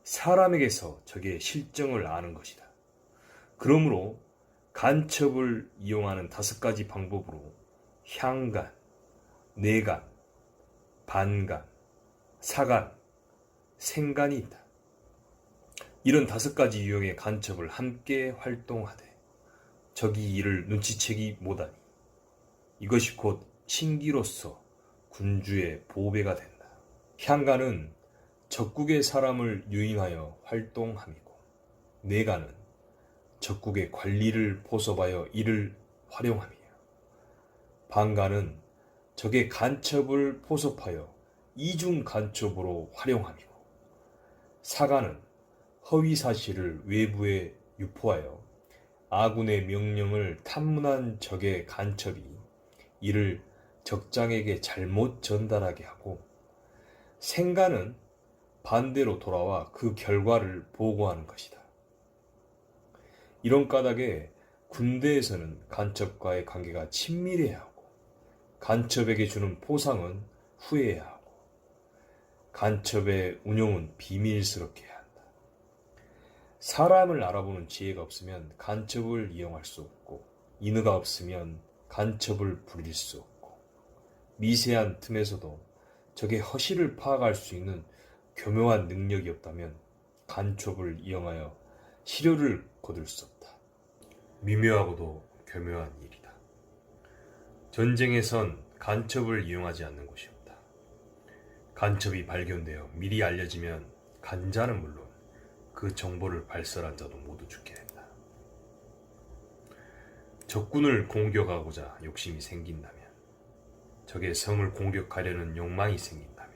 사람에게서 적의 실정을 아는 것이다. 그러므로 간첩을 이용하는 5가지 방법으로 향간, 내간, 반간, 사간, 생간이 있다. 이런 5가지 유형의 간첩을 함께 활동하되 적이 이를 눈치채기 못하니 이것이 곧 신기로서 군주의 보배가 된다. 향간은 적국의 사람을 유인하여 활동함이고 내간은 적국의 관리를 포섭하여 이를 활용함이요. 반간은 적의 간첩을 포섭하여 이중 간첩으로 활용함이고 사간은 허위 사실을 외부에 유포하여 아군의 명령을 탐문한 적의 간첩이 이를 적장에게 잘못 전달하게 하고 생간은 반대로 돌아와 그 결과를 보고하는 것이다. 이런 까닭에 군대에서는 간첩과의 관계가 친밀해야 하고 간첩에게 주는 보상은 후회해야 하고 간첩의 운용은 비밀스럽게 해야 한다. 사람을 알아보는 지혜가 없으면 간첩을 이용할 수 없고 인의가 없으면 간첩을 부릴 수 없고 미세한 틈에서도 적의 허실을 파악할 수 있는 교묘한 능력이 없다면 간첩을 이용하여 시료를 거둘 수 없다. 미묘하고도 교묘한 일이다. 전쟁에선 간첩을 이용하지 않는 곳이 없다. 간첩이 발견되어 미리 알려지면 간자는 물론 그 정보를 발설한 자도 모두 죽게 된다. 적군을 공격하고자 욕심이 생긴다면, 적의 성을 공격하려는 욕망이 생긴다면,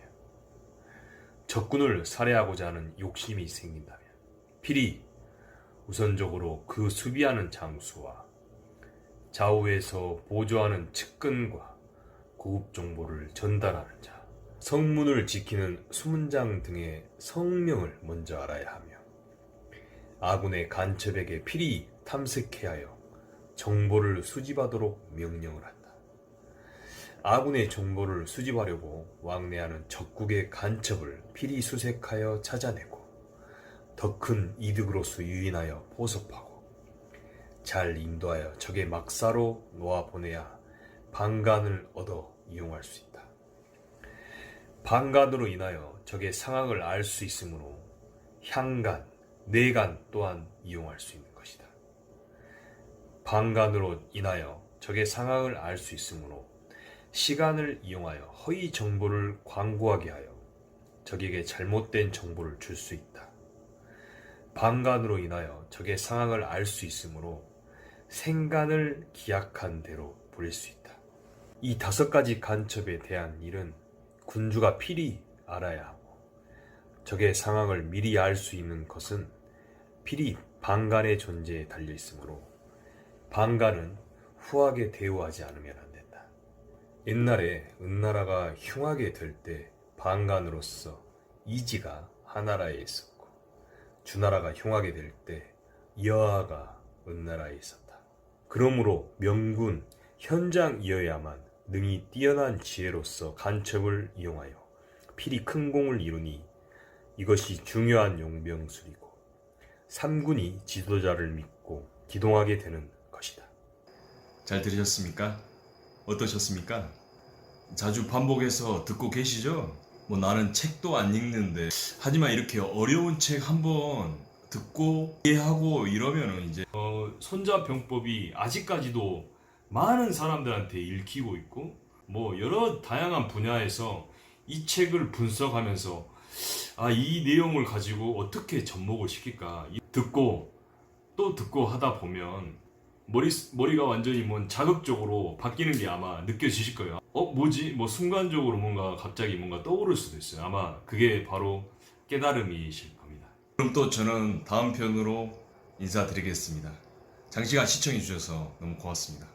적군을 살해하고자 하는 욕심이 생긴다면 필히 우선적으로 그 수비하는 장수와 좌우에서 보조하는 측근과 고급 정보를 전달하는 자, 성문을 지키는 수문장 등의 성명을 먼저 알아야 하며 아군의 간첩에게 필히 탐색해야 하여 정보를 수집하도록 명령을 한다. 아군의 정보를 수집하려고 왕래하는 적국의 간첩을 필히 수색하여 찾아내고 더 큰 이득으로서 유인하여 포섭하고 잘 인도하여 적의 막사로 놓아보내야 방간을 얻어 이용할 수 있다. 방간으로 인하여 적의 상황을 알 수 있으므로 향간, 내간 또한 이용할 수 있는 것이다. 방간으로 인하여 적의 상황을 알 수 있으므로 시간을 이용하여 허위 정보를 광고하게 하여 적에게 잘못된 정보를 줄 수 있다. 방간으로 인하여 적의 상황을 알 수 있으므로 생간을 기약한 대로 부릴 수 있다. 이 5가지 간첩에 대한 일은 군주가 필히 알아야 하고 적의 상황을 미리 알 수 있는 것은 필히 방간의 존재에 달려 있으므로 방간은 후하게 대우하지 않으면 안 된다. 옛날에 은나라가 흉하게 될 때 방간으로서 이지가 하나라에 있었고 주나라가 흉하게 될 때 여하가 은나라에 있었다. 그러므로 명군 현장이어야만 능히 뛰어난 지혜로서 간첩을 이용하여 필히 큰 공을 이루니 이것이 중요한 용병술이고 삼군이 지도자를 믿고 기동하게 되는 것이다. 잘 들으셨습니까? 어떠셨습니까? 자주 반복해서 듣고 계시죠? 뭐 나는 책도 안 읽는데 하지만 이렇게 어려운 책 한번 듣고 이해하고 이러면은 이제 손자병법이 아직까지도 많은 사람들한테 읽히고 있고 뭐 여러 다양한 분야에서 이 책을 분석하면서 이 내용을 가지고 어떻게 접목을 시킬까 듣고 또 듣고 하다 보면 머리가 완전히 자극적으로 바뀌는 게 아마 느껴지실 거예요. 뭐지? 뭐 순간적으로 갑자기 뭔가 떠오를 수도 있어요. 아마 그게 바로 깨달음이실 겁니다. 그럼 또 저는 다음 편으로 인사드리겠습니다. 장시간 시청해 주셔서 너무 고맙습니다.